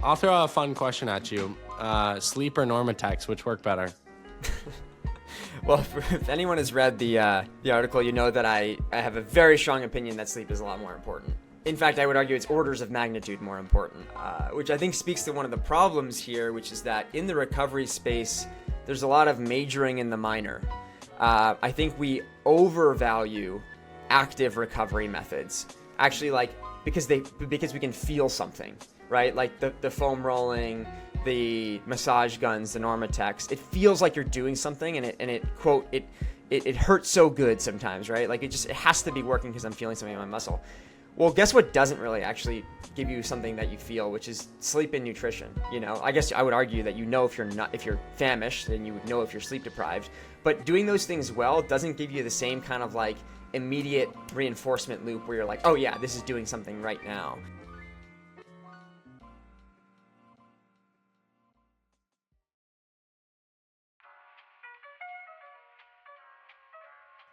I'll throw a fun question at you. Sleep or Normatex, which work better? Well, if anyone has read the article, you know that I have a very strong opinion that sleep is a lot more important. In fact, I would argue it's orders of magnitude more important, which I think speaks to one of the problems here, which is that in the recovery space, there's a lot of majoring in the minor. I think we overvalue active recovery methods, actually, because we can feel something, right? Like the foam rolling, the massage guns, the Normatex. It feels like you're doing something, and it hurts so good sometimes, right? Like it has to be working because I'm feeling something in my muscle. Well, guess what doesn't really actually give you something that you feel, which is sleep and nutrition. I guess I would argue that if you're famished, then you would know if you're sleep deprived. But doing those things well doesn't give you the same kind of like immediate reinforcement loop where you're like, oh yeah, this is doing something right now.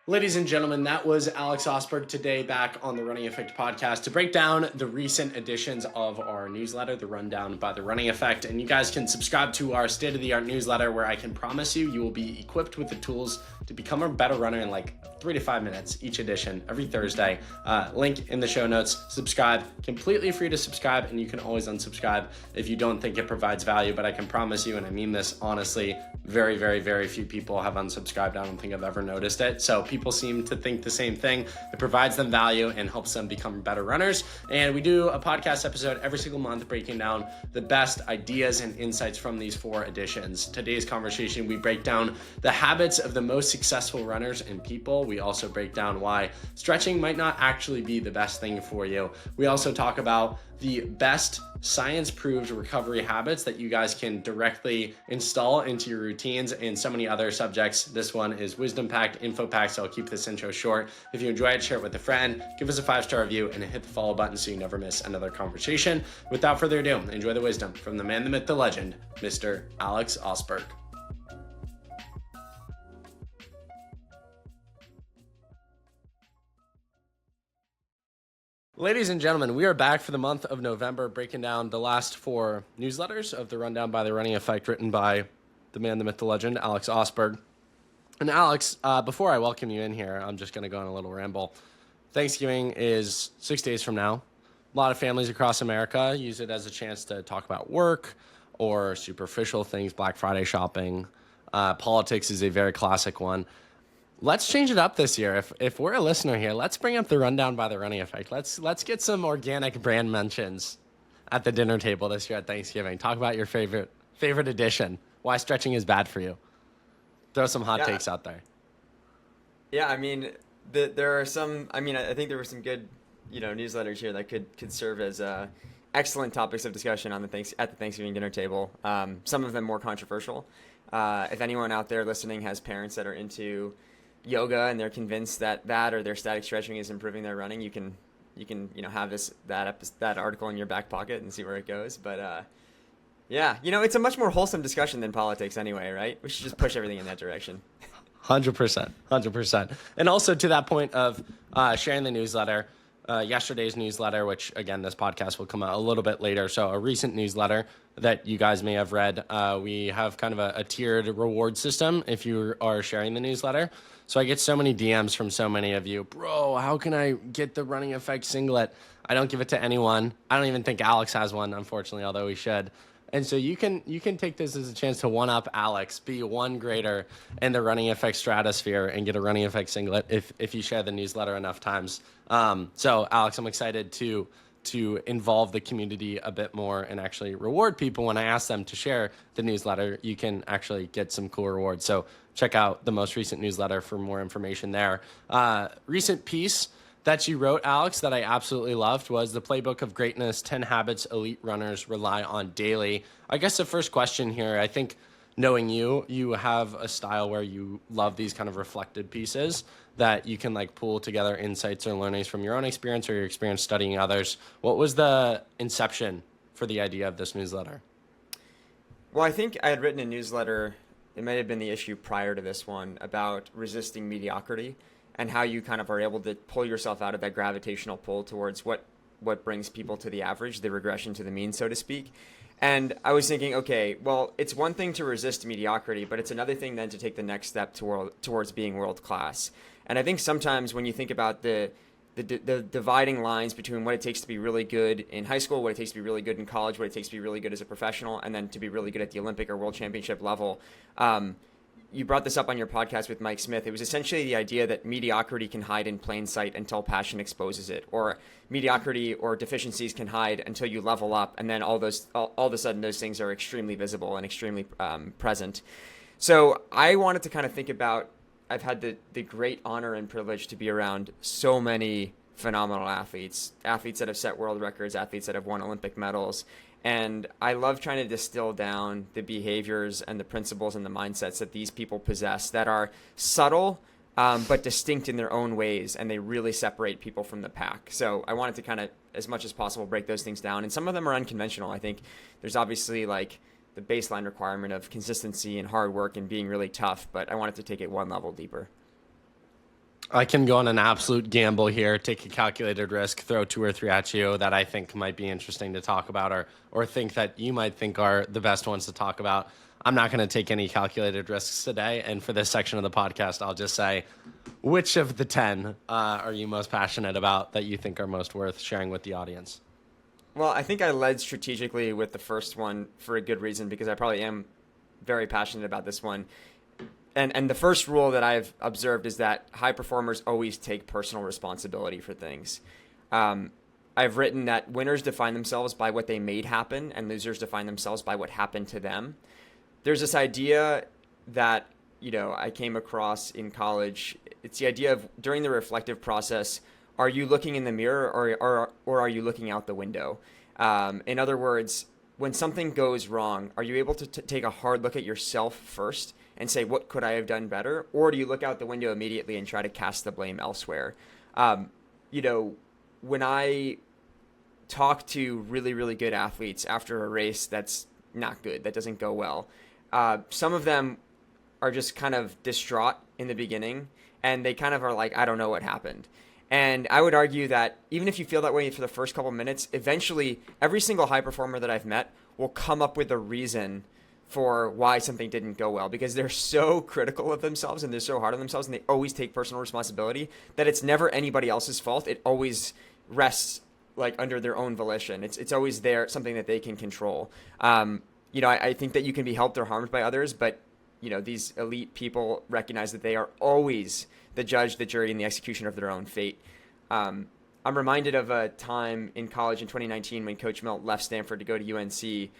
Ladies and gentlemen, that was Alex Ostberg today back on the Running Effect podcast to break down the recent editions of our newsletter, The Rundown by the Running Effect. And you guys can subscribe to our state-of-the-art newsletter where I can promise you will be equipped with the tools to become a better runner in like 3 to 5 minutes each edition every Thursday. Link in the show notes. Subscribe. Completely free to subscribe, and you can always unsubscribe if you don't think it provides value. But I can promise you, and I mean this honestly, very, very, very few people have unsubscribed. I don't think I've ever noticed it. So people seem to think the same thing. It provides them value and helps them become better runners. And we do a podcast episode every single month breaking down the best ideas and insights from these 4 editions. Today's conversation, we break down the habits of the most successful runners and people. We also break down why stretching might not actually be the best thing for you. We also talk about the best science-proved recovery habits that you guys can directly install into your routines and so many other subjects. This one is wisdom-packed, info-packed, so I'll keep this intro short. If you enjoy it, share it with a friend, give us a 5-star review, and hit the follow button so you never miss another conversation. Without further ado, enjoy the wisdom from the man, the myth, the legend, Mr. Alex Ostberg. Ladies and gentlemen, we are back for the month of November, breaking down the last 4 newsletters of the Rundown by the Running Effect, written by the man, the myth, the legend, Alex Ostberg. And Alex, before I welcome you in here, I'm just going to go on a little ramble. Thanksgiving is 6 days from now. A lot of families across America use it as a chance to talk about work or superficial things, Black Friday shopping. Politics is a very classic one. Let's change it up this year. If we're a listener here, let's bring up the Rundown by the Running Effect. Let's get some organic brand mentions at the dinner table this year at Thanksgiving. Talk about your favorite edition. Why stretching is bad for you. Throw some hot takes out there. Yeah, I mean, there are some. I mean, I think there were some good, newsletters here that could serve as excellent topics of discussion on at the Thanksgiving dinner table. Some of them more controversial. If anyone out there listening has parents that are into yoga and they're convinced that or their static stretching is improving their running, you can have that article in your back pocket and see where it goes. But yeah, it's a much more wholesome discussion than politics anyway, right? We should just push everything in that direction. 100%. And also to that point of sharing the newsletter, yesterday's newsletter, which again, this podcast will come out a little bit later. So a recent newsletter that you guys may have read, we have kind of a tiered reward system if you are sharing the newsletter. So I get so many DMs from so many of you, bro, how can I get the Running Effect singlet? I don't give it to anyone. I don't even think Alex has one, unfortunately, although he should. And so you can take this as a chance to one-up Alex, be one greater in the Running Effect stratosphere, and get a Running Effect singlet if you share the newsletter enough times. So Alex, I'm excited to involve the community a bit more and actually reward people. When I ask them to share the newsletter, you can actually get some cool rewards. So check out the most recent newsletter for more information there. Recent piece that you wrote, Alex, that I absolutely loved was the Playbook of Greatness, 10 Habits Elite Runners Rely on Daily. I guess the first question here, I think knowing you have a style where you love these kind of reflected pieces that you can like pull together insights or learnings from your own experience or your experience studying others. What was the inception for the idea of this newsletter? Well, I think I had written a newsletter, it may have been the issue prior to this one, about resisting mediocrity and how you kind of are able to pull yourself out of that gravitational pull towards what what brings people to the average, the regression to the mean, so to speak. And I was thinking, okay, well, it's one thing to resist mediocrity, but it's another thing then to take the next step towards being world class. And I think sometimes when you think about the dividing lines between what it takes to be really good in high school, what it takes to be really good in college, what it takes to be really good as a professional, and then to be really good at the Olympic or world championship level. You brought this up on your podcast with Mike Smith. It was essentially the idea that mediocrity can hide in plain sight until passion exposes it, or mediocrity or deficiencies can hide until you level up, and then all of a sudden those things are extremely visible and extremely present. So I wanted to kind of think about, I've had the great honor and privilege to be around so many phenomenal athletes that have set world records, athletes that have won Olympic medals. And I love trying to distill down the behaviors and the principles and the mindsets that these people possess that are subtle, but distinct in their own ways. And they really separate people from the pack. So I wanted to kind of, as much as possible, break those things down. And some of them are unconventional. I think there's obviously like the baseline requirement of consistency and hard work and being really tough, but I wanted to take it one level deeper. I can go on an absolute gamble here, take a calculated risk, throw 2 or 3 at you that I think might be interesting to talk about or think that you might think are the best ones to talk about. I'm not going to take any calculated risks today. And for this section of the podcast, I'll just say, which of the 10 are you most passionate about that you think are most worth sharing with the audience? Well, I think I led strategically with the first one for a good reason, because I probably am very passionate about this one. And the first rule that I've observed is that high performers always take personal responsibility for things. I've written that winners define themselves by what they made happen, and losers define themselves by what happened to them. There's this idea that, I came across in college. It's the idea of, during the reflective process, are you looking in the mirror or are you looking out the window? In other words, when something goes wrong, are you able to take a hard look at yourself first and say, what could I have done better? Or do you look out the window immediately and try to cast the blame elsewhere? When I talk to really, really good athletes after a race that's not good, that doesn't go well, some of them are just kind of distraught in the beginning, and they kind of are like, I don't know what happened. And I would argue that even if you feel that way for the first couple minutes, eventually every single high performer that I've met will come up with a reason for why something didn't go well, because they're so critical of themselves and they're so hard on themselves, and they always take personal responsibility that it's never anybody else's fault. It always rests like under their own volition. It's always there, something that they can control. I think that you can be helped or harmed by others, but these elite people recognize that they are always the judge, the jury, and the executioner of their own fate. I'm reminded of a time in college in 2019 when Coach Milt left Stanford to go to UNC.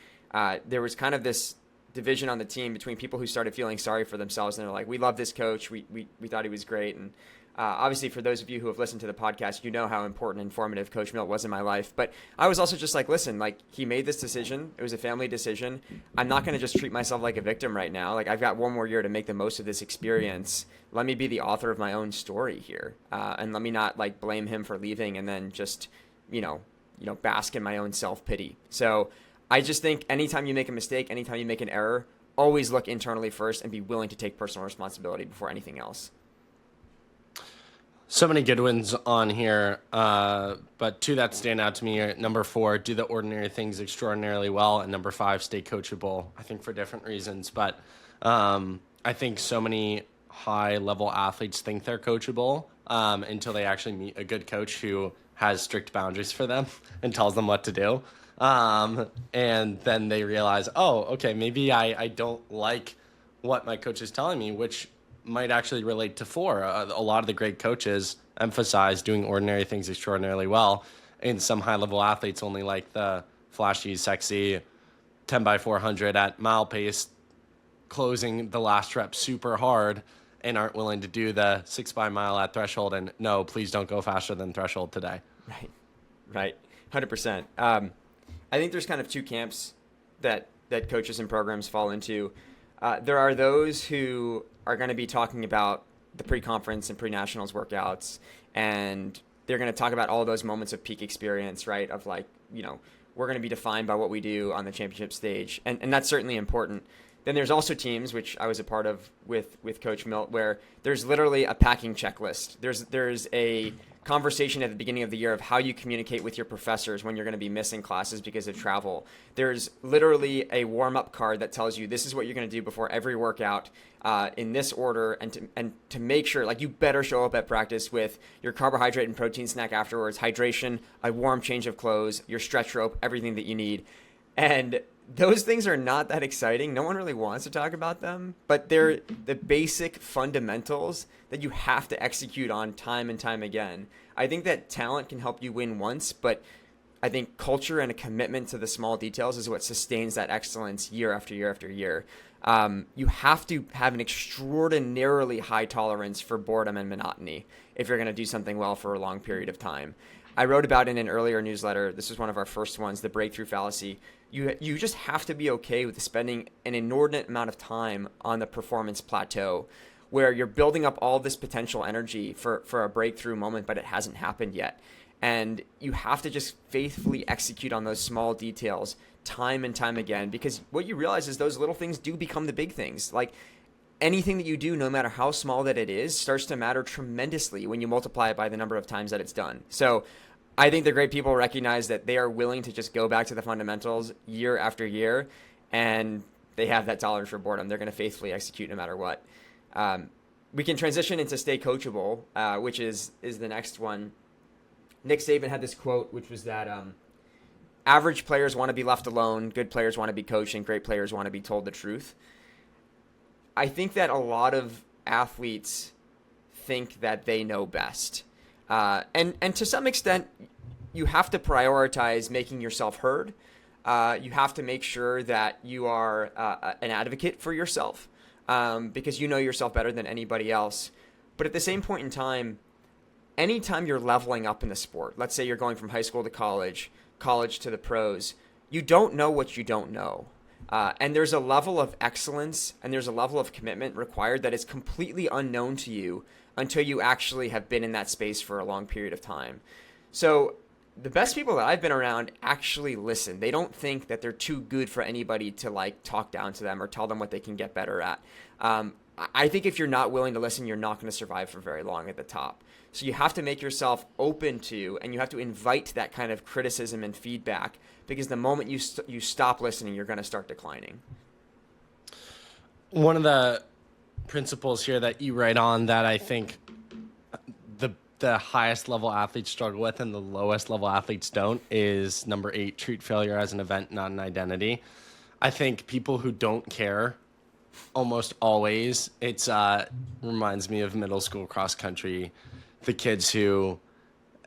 There was kind of this division on the team between people who started feeling sorry for themselves, and they're like, we love this coach. We thought he was great. And obviously, for those of you who have listened to the podcast, you know how important and informative Coach Milt was in my life. But I was also just like, listen, like, he made this decision. It was a family decision. I'm not going to just treat myself like a victim right now. Like, I've got one more year to make the most of this experience. Let me be the author of my own story here. And let me not like blame him for leaving and then just, bask in my own self-pity. So I just think anytime you make a mistake, anytime you make an error, always look internally first and be willing to take personal responsibility before anything else. So many good ones on here, but 2 that stand out to me are number 4, do the ordinary things extraordinarily well, and number 5, stay coachable, I think for different reasons. But I think so many high-level athletes think they're coachable until they actually meet a good coach who has strict boundaries for them and tells them what to do. And then they realize, oh, okay, maybe I don't like what my coach is telling me, which might actually relate to 4. A lot of the great coaches emphasize doing ordinary things extraordinarily well, and some high-level athletes only like the flashy, sexy 10x400 at mile pace, closing the last rep super hard, and aren't willing to do the 6x mile at threshold. And no, please don't go faster than threshold today. Right. 100%. I think there's kind of 2 camps that coaches and programs fall into. There are those who are going to be talking about the pre-conference and pre-nationals workouts, and they're going to talk about all those moments of peak experience, right? Of like, we're going to be defined by what we do on the championship stage. And that's certainly important. Then there's also teams, which I was a part of with Coach Milt, where there's literally a packing checklist. There's a conversation at the beginning of the year of how you communicate with your professors when you're going to be missing classes because of travel. There's literally a warm-up card that tells you this is what you're going to do before every workout in this order, and to make sure, like, you better show up at practice with your carbohydrate and protein snack afterwards, hydration, a warm change of clothes, your stretch rope, everything that you need. And those things are not that exciting. No one really wants to talk about them, but they're the basic fundamentals that you have to execute on time and time again. I think that talent can help you win once, but I think culture and a commitment to the small details is what sustains that excellence year after year after year. You have to have an extraordinarily high tolerance for boredom and monotony if you're going to do something well for a long period of time. I wrote about in an earlier newsletter, this was one of our first ones, the breakthrough fallacy. You just have to be okay with spending an inordinate amount of time on the performance plateau where you're building up all this potential energy for a breakthrough moment, but it hasn't happened yet. And you have to just faithfully execute on those small details time and time again, because what you realize is those little things do become the big things. Like, anything that you do, no matter how small that it is, starts to matter tremendously when you multiply it by the number of times that it's done. So I think the great people recognize that they are willing to just go back to the fundamentals year after year, and they have that tolerance for boredom. They're going to faithfully execute no matter what. We can transition into stay coachable, which is the next one. Nick Saban had this quote, which was that average players want to be left alone, good players want to be coached, and great players want to be told the truth. I think that a lot of athletes think that they know best. And to some extent, you have to prioritize making yourself heard. You have to make sure that you are an advocate for yourself because you know yourself better than anybody else. But at the same point in time, anytime you're leveling up in the sport, let's say you're going from high school to college to the pros, you don't know what you don't know. And there's a level of excellence and there's a level of commitment required that is completely unknown to you until you actually have been in that space for a long period of time. So the best people that I've been around actually listen. They don't think that they're too good for anybody to like talk down to them or tell them what they can get better at. I think if you're not willing to listen, you're not going to survive for very long at the top. So you have to make yourself open to, and you have to invite that kind of criticism and feedback, because the moment you stop listening, you're going to start declining. One of the principles here that you write on that I think the highest level athletes struggle with and the lowest level athletes don't is number 8, treat failure as an event, not an identity. I think people who don't care almost always, it's reminds me of middle school cross country. The kids who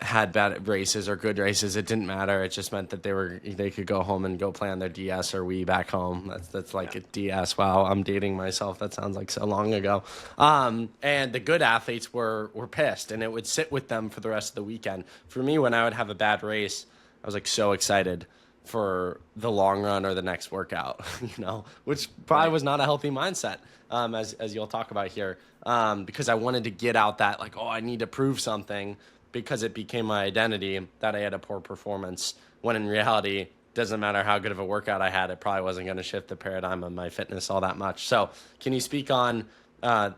had bad races or good races, it didn't matter. It just meant that they could go home and go play on their DS or Wii back home. That's like a DS. Wow, I'm dating myself. That sounds like so long ago. And the good athletes were pissed, and it would sit with them for the rest of the weekend. For me, when I would have a bad race, I was like so excited for the long run or the next workout, which probably was not a healthy mindset, as you'll talk about here, because I wanted to get out that like, I need to prove something, because it became my identity that I had a poor performance, when in reality, doesn't matter how good of a workout I had, it probably wasn't going to shift the paradigm of my fitness all that much. So can you speak on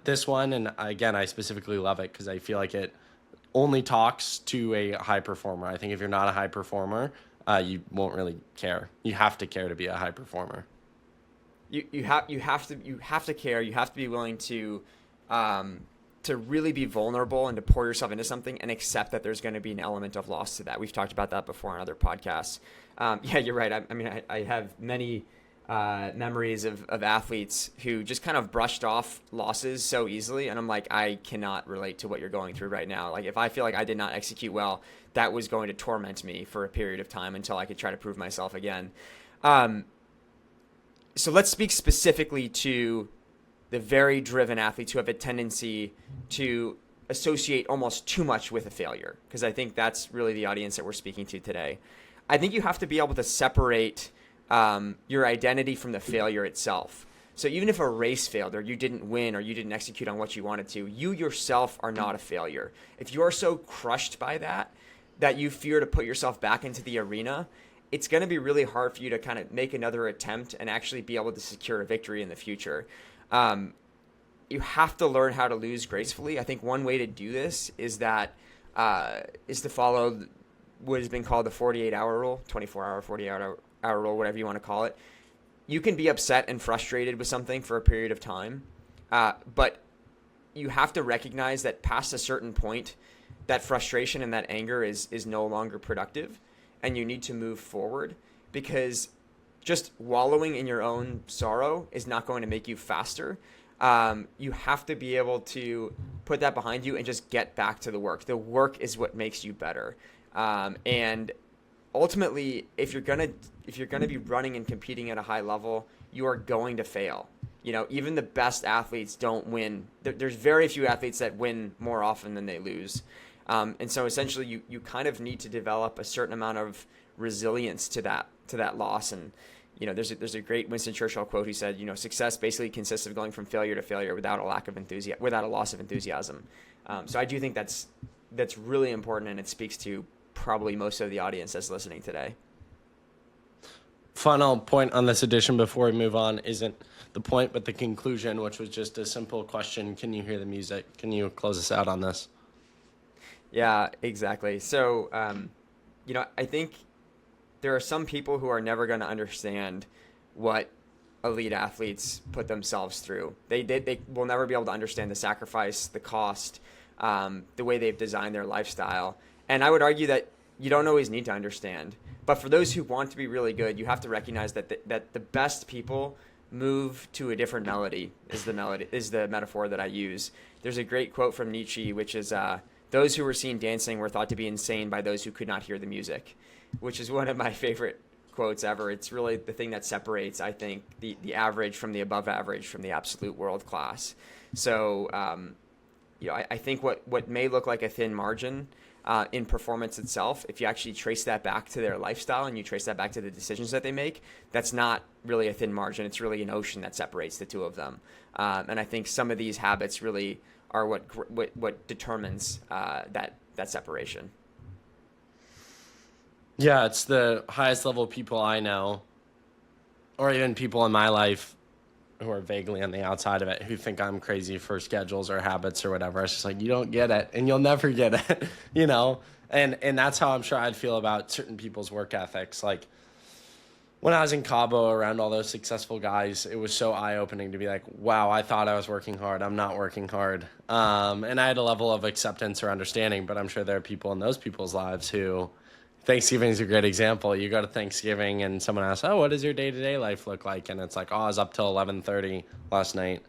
this one? And again, I specifically love it because I feel like it only talks to a high performer. I think if you're not a high performer, you won't really care. You have to care to be a high performer. You have to care. You have to be willing to really be vulnerable and to pour yourself into something and accept that there's going to be an element of loss to that. We've talked about that before on other podcasts. Yeah, you're right. I have many memories of athletes who just kind of brushed off losses so easily, and I'm like, I cannot relate to what you're going through right now. Like, if I feel like I did not execute well, that was going to torment me for a period of time until I could try to prove myself again. So let's speak specifically to the very driven athletes who have a tendency to associate almost too much with a failure, because I think that's really the audience that we're speaking to today. I think you have to be able to separate your identity from the failure itself. So even if a race failed, or you didn't win, or you didn't execute on what you wanted to, you yourself are not a failure. If you are so crushed by that you fear to put yourself back into the arena, it's going to be really hard for you to kind of make another attempt and actually be able to secure a victory in the future. You have to learn how to lose gracefully. I think one way to do this is that is to follow what has been called the 48-hour rule, 24-hour, 48-hour rule, whatever you want to call it. You can be upset and frustrated with something for a period of time, but you have to recognize that past a certain point, that frustration and that anger is no longer productive, and you need to move forward, because just wallowing in your own sorrow is not going to make you faster. You have to be able to put that behind you and just get back to the work. The work is what makes you better. And ultimately, if you're gonna be running and competing at a high level, you are going to fail. Even the best athletes don't win. There's very few athletes that win more often than they lose. And so essentially, you kind of need to develop a certain amount of resilience to that loss. And there's a great Winston Churchill quote. He said, success basically consists of going from failure to failure without a loss of enthusiasm. So I do think that's really important, and it speaks to probably most of the audience that's listening today. Final point on this edition before we move on isn't the point, but the conclusion, which was just a simple question. Can you hear the music? Can you close us out on this? Yeah, exactly. So, I think there are some people who are never going to understand what elite athletes put themselves through. They will never be able to understand the sacrifice, the cost, the way they've designed their lifestyle. And I would argue that you don't always need to understand. But for those who want to be really good, you have to recognize that the best people move to a different melody is the metaphor that I use. There's a great quote from Nietzsche, which is, those who were seen dancing were thought to be insane by those who could not hear the music, which is one of my favorite quotes ever. It's really the thing that separates, I think, the average from the above average from the absolute world class. So, I think what may look like a thin margin in performance itself, if you actually trace that back to their lifestyle and you trace that back to the decisions that they make, that's not really a thin margin. It's really an ocean that separates the two of them. And I think some of these habits really are what determines that separation. Yeah, it's the highest level people I know, or even people in my life who are vaguely on the outside of it, who think I'm crazy for schedules or habits or whatever. It's just like, you don't get it, and you'll never get it, And that's how I'm sure I'd feel about certain people's work ethics. Like, when I was in Cabo around all those successful guys, it was so eye-opening to be like, wow, I thought I was working hard. I'm not working hard. And I had a level of acceptance or understanding, but I'm sure there are people in those people's lives who... Thanksgiving is a great example. You go to Thanksgiving and someone asks, what does your day-to-day life look like? And it's like, I was up till 11:30 last night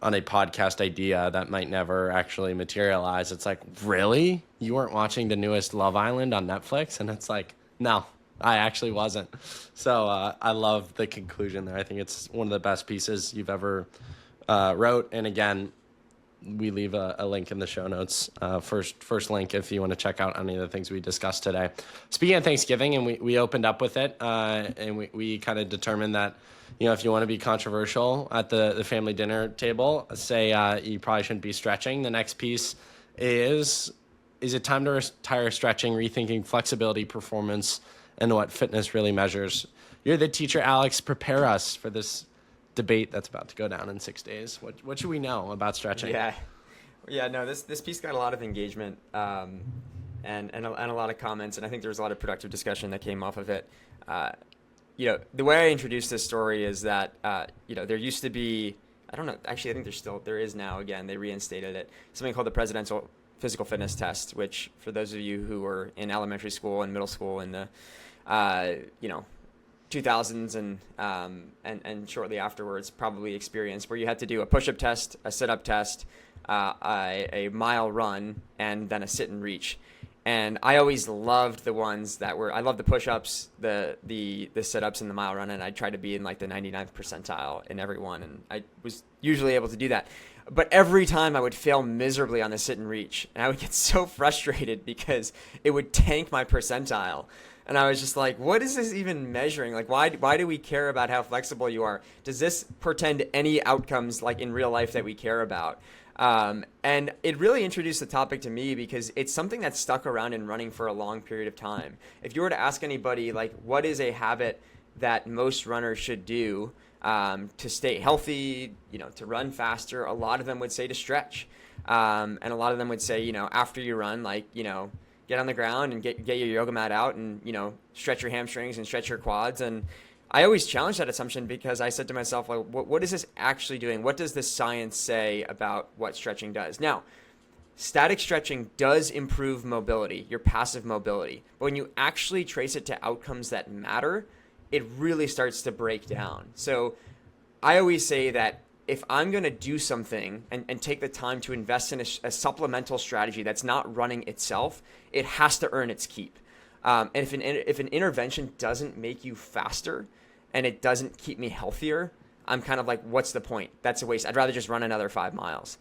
on a podcast idea that might never actually materialize. It's like, really? You weren't watching the newest Love Island on Netflix? And it's like, no, I actually wasn't. So I love the conclusion there. I think it's one of the best pieces you've ever wrote. And again, we leave a link in the show notes, first link if you want to check out any of the things we discussed today. Speaking of Thanksgiving, and we opened up with it, and we kind of determined that, if you want to be controversial at the family dinner table, say you probably shouldn't be stretching. The next piece is it time to retire stretching, rethinking flexibility, performance, and what fitness really measures? You're the teacher, Alex. Prepare us for this debate that's about to go down in 6 days. What should we know about stretching? No, this piece got a lot of engagement and a lot of comments, and I think there was a lot of productive discussion that came off of it. The way I introduced this story is that there used to be, I don't know, actually I think there is now, again, they reinstated it, something called the Presidential Physical Fitness Test, which for those of you who were in elementary school and middle school in the 2000s and shortly afterwards probably experienced, where you had to do a push-up test, a sit-up test, a mile run, and then a sit and reach. And I always loved the ones that were, I loved the push-ups, the sit-ups, and the mile run, and I tried to be in like the 99th percentile in every one, and I was usually able to do that. But every time I would fail miserably on the sit and reach, and I would get so frustrated because it would tank my percentile. And I was just like, what is this even measuring? Like, why do we care about how flexible you are? Does this portend any outcomes like in real life that we care about? And it really introduced the topic to me because it's something that's stuck around in running for a long period of time. If you were to ask anybody, like, what is a habit that most runners should do to stay healthy, to run faster, a lot of them would say to stretch. And a lot of them would say, after you run, like, get on the ground and get your yoga mat out and, stretch your hamstrings and stretch your quads. And I always challenge that assumption because I said to myself, like, what is this actually doing? What does the science say about what stretching does? Now, static stretching does improve mobility, your passive mobility. But when you actually trace it to outcomes that matter, it really starts to break down. So I always say that if I'm going to do something and take the time to invest in a supplemental strategy that's not running itself, it has to earn its keep. And if an intervention doesn't make you faster and it doesn't keep me healthier, I'm kind of like, what's the point? That's a waste. I'd rather just run another 5 miles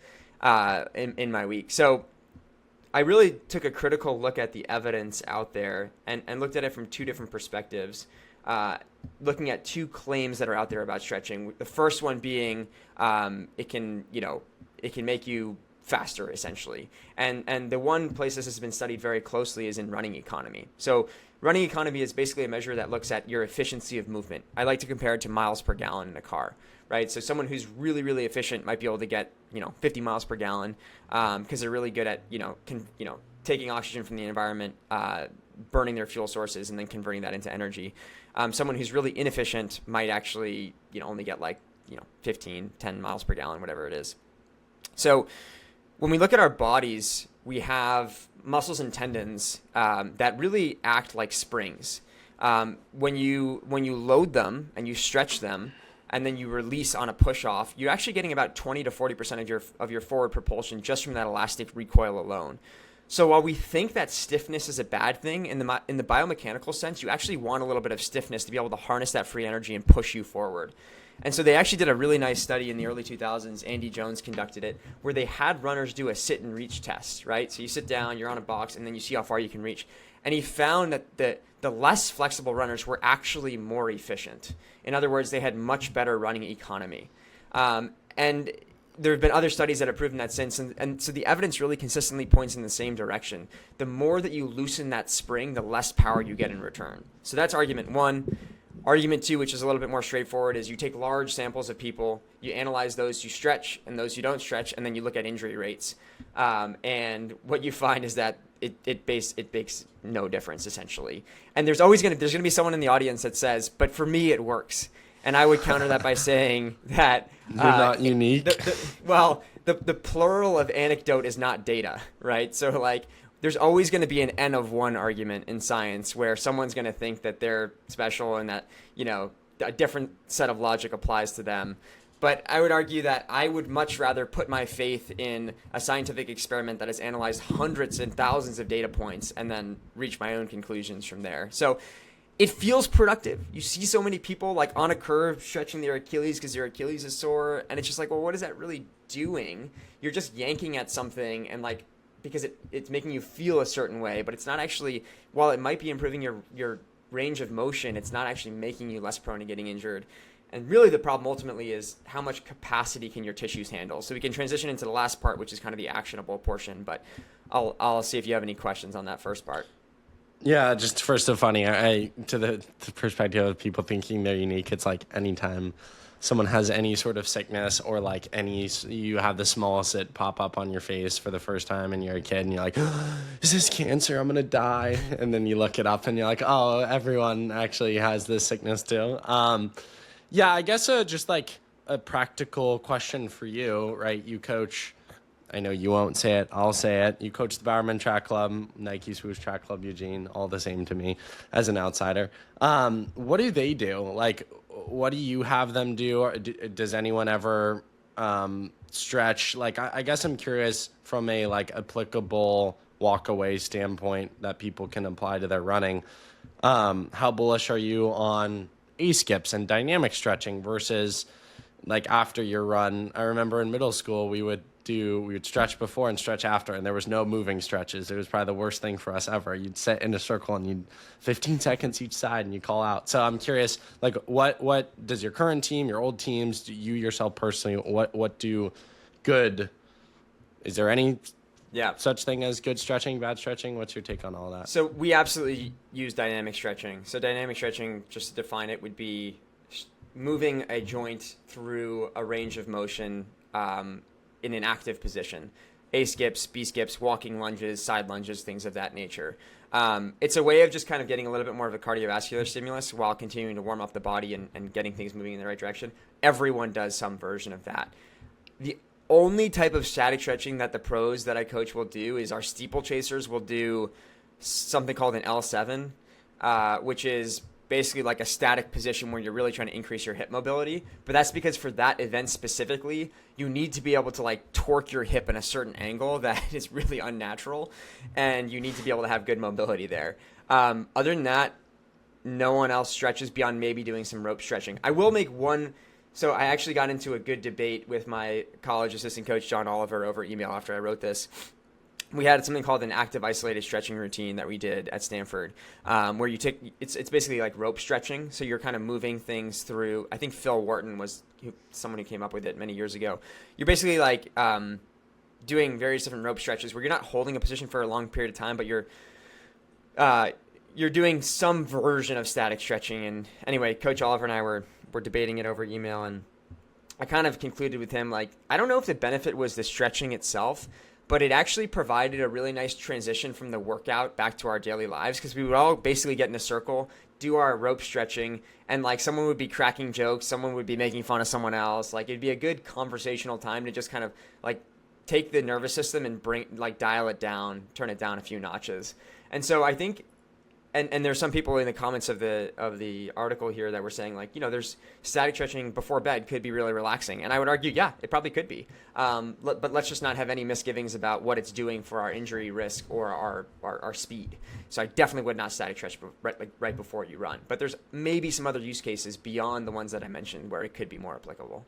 in my week. So I really took a critical look at the evidence out there and looked at it from 2 different perspectives. Looking at 2 claims that are out there about stretching. The first one being it can make you faster, essentially. And the one place this has been studied very closely is in running economy. So running economy is basically a measure that looks at your efficiency of movement. I like to compare it to miles per gallon in a car, right? So someone who's really, really efficient might be able to get 50 miles per gallon because they're really good at taking oxygen from the environment, burning their fuel sources, and then converting that into energy. Someone who's really inefficient might actually, only get 10 miles per gallon, whatever it is. So when we look at our bodies, we have muscles and tendons that really act like springs. When you load them and you stretch them, and then you release on a push off, you're actually getting about 20 to 40% of your forward propulsion just from that elastic recoil alone. So while we think that stiffness is a bad thing, in the biomechanical sense, you actually want a little bit of stiffness to be able to harness that free energy and push you forward. And so they actually did a really nice study in the early 2000s. Andy Jones conducted it, where they had runners do a sit and reach test, right? So you sit down, you're on a box, and then you see how far you can reach. And he found that the less flexible runners were actually more efficient. In other words, they had much better running economy. And there have been other studies that have proven that since, and so the evidence really consistently points in the same direction. The more that you loosen that spring, the less power you get in return. So that's argument 1. Argument 2, which is a little bit more straightforward, is you take large samples of people, you analyze those you stretch and those you don't stretch, and then you look at injury rates. And what you find is that it makes no difference, essentially. And there's going to be someone in the audience that says, but for me it works. And I would counter that by saying that you're not unique. The plural of anecdote is not data, right? So there's always going to be an N of 1 argument in science where someone's going to think that they're special and that, a different set of logic applies to them. But I would argue that I would much rather put my faith in a scientific experiment that has analyzed hundreds and thousands of data points and then reach my own conclusions from there. So it feels productive. You see so many people on a curve stretching their Achilles because their Achilles is sore. And it's just well, what is that really doing? You're just yanking at something and because it's making you feel a certain way, but it's not actually, while it might be improving your range of motion, it's not actually making you less prone to getting injured. And really the problem ultimately is how much capacity can your tissues handle. So we can transition into the last part, which is kind of the actionable portion, but I'll see if you have any questions on that first part. Yeah, just first so funny, I to the perspective of people thinking they're unique, it's anytime someone has any sort of sickness or you have the smallest it pop up on your face for the first time and you're a kid and you're is this cancer? I'm going to die. And then you look it up and you're oh, everyone actually has this sickness too. Yeah, I guess just a practical question for you, right? You coach, I know you won't say it, I'll say it. You coach the Bowerman Track Club, Nike Swoosh Track Club Eugene, all the same to me as an outsider. What do they do? What do you have them do? Or does anyone ever stretch? I guess I'm curious from a applicable walk away standpoint that people can apply to their running. How bullish are you on A-skips and dynamic stretching versus after your run? I remember in middle school we would stretch before and stretch after, and there was no moving stretches. It was probably the worst thing for us ever. You'd sit in a circle and you'd 15 seconds each side and you call out. So I'm curious, what does your current team, your old teams, do you yourself personally, what do good? Is there any such thing as good stretching, bad stretching? What's your take on all that? So we absolutely use dynamic stretching. So dynamic stretching, just to define it, would be moving a joint through a range of motion in an active position. A skips, B skips, walking lunges, side lunges, things of that nature. It's a way of just kind of getting a little bit more of a cardiovascular stimulus while continuing to warm up the body and getting things moving in the right direction. Everyone does some version of that. The only type of static stretching that the pros that I coach will do is our steeplechasers will do something called an L7, which is basically like a static position where you're really trying to increase your hip mobility. But that's because for that event specifically, you need to be able to like torque your hip in a certain angle that is really unnatural, and you need to be able to have good mobility there. Other than that, no one else stretches beyond maybe doing some rope stretching. I will make one. So I actually got into a good debate with my college assistant coach, John Oliver, over email after I wrote this. We had something called an active isolated stretching routine that we did at Stanford, where you take it's basically like rope stretching. So you're kind of moving things through. I think Phil Wharton was someone who came up with it many years ago. You're basically like doing various different rope stretches where you're not holding a position for a long period of time, but you're doing some version of static stretching. And anyway, Coach Oliver and I were debating it over email, and I kind of concluded with him, like, I don't know if the benefit was the stretching itself, but it actually provided a really nice transition from the workout back to our daily lives, because we would all basically get in a circle, do our rope stretching, and like someone would be cracking jokes, someone would be making fun of someone else. Like, it'd be a good conversational time to just kind of like take the nervous system and dial it down, turn it down a few notches. And so I think, and there's some people in the comments of the article here that were saying, like, there's static stretching before bed could be really relaxing. And I would argue, yeah, it probably could be. But let's just not have any misgivings about what it's doing for our injury risk or our speed. So I definitely would not static stretch right before you run. But there's maybe some other use cases beyond the ones that I mentioned where it could be more applicable.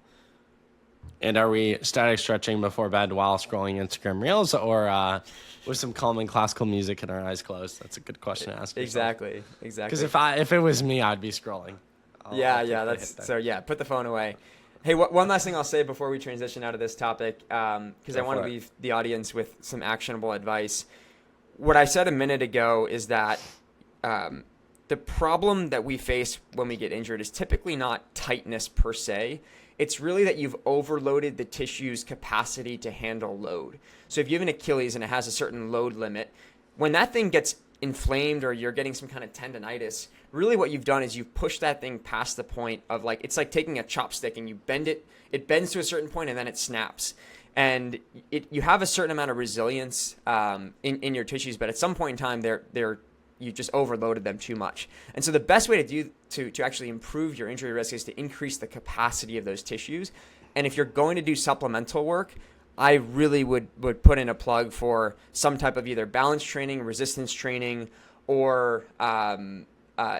And are we static stretching before bed while scrolling Instagram Reels, or with some calming classical music and our eyes closed? That's a good question to ask yourself. Exactly. Because if it was me, I'd be scrolling. Put the phone away. Hey, one last thing I'll say before we transition out of this topic, because I want to leave the audience with some actionable advice. What I said a minute ago is that the problem that we face when we get injured is typically not tightness per se. It's really that you've overloaded the tissue's capacity to handle load. So if you have an Achilles and it has a certain load limit, when that thing gets inflamed or you're getting some kind of tendonitis, really what you've done is you've pushed that thing past the point of, like, it's like taking a chopstick and you bend it, it bends to a certain point and then it snaps. And you have a certain amount of resilience in your tissues, but at some point in time, you just overloaded them too much. And so the best way to actually improve your injury risk is to increase the capacity of those tissues. And if you're going to do supplemental work, I really would put in a plug for some type of either balance training, resistance training, or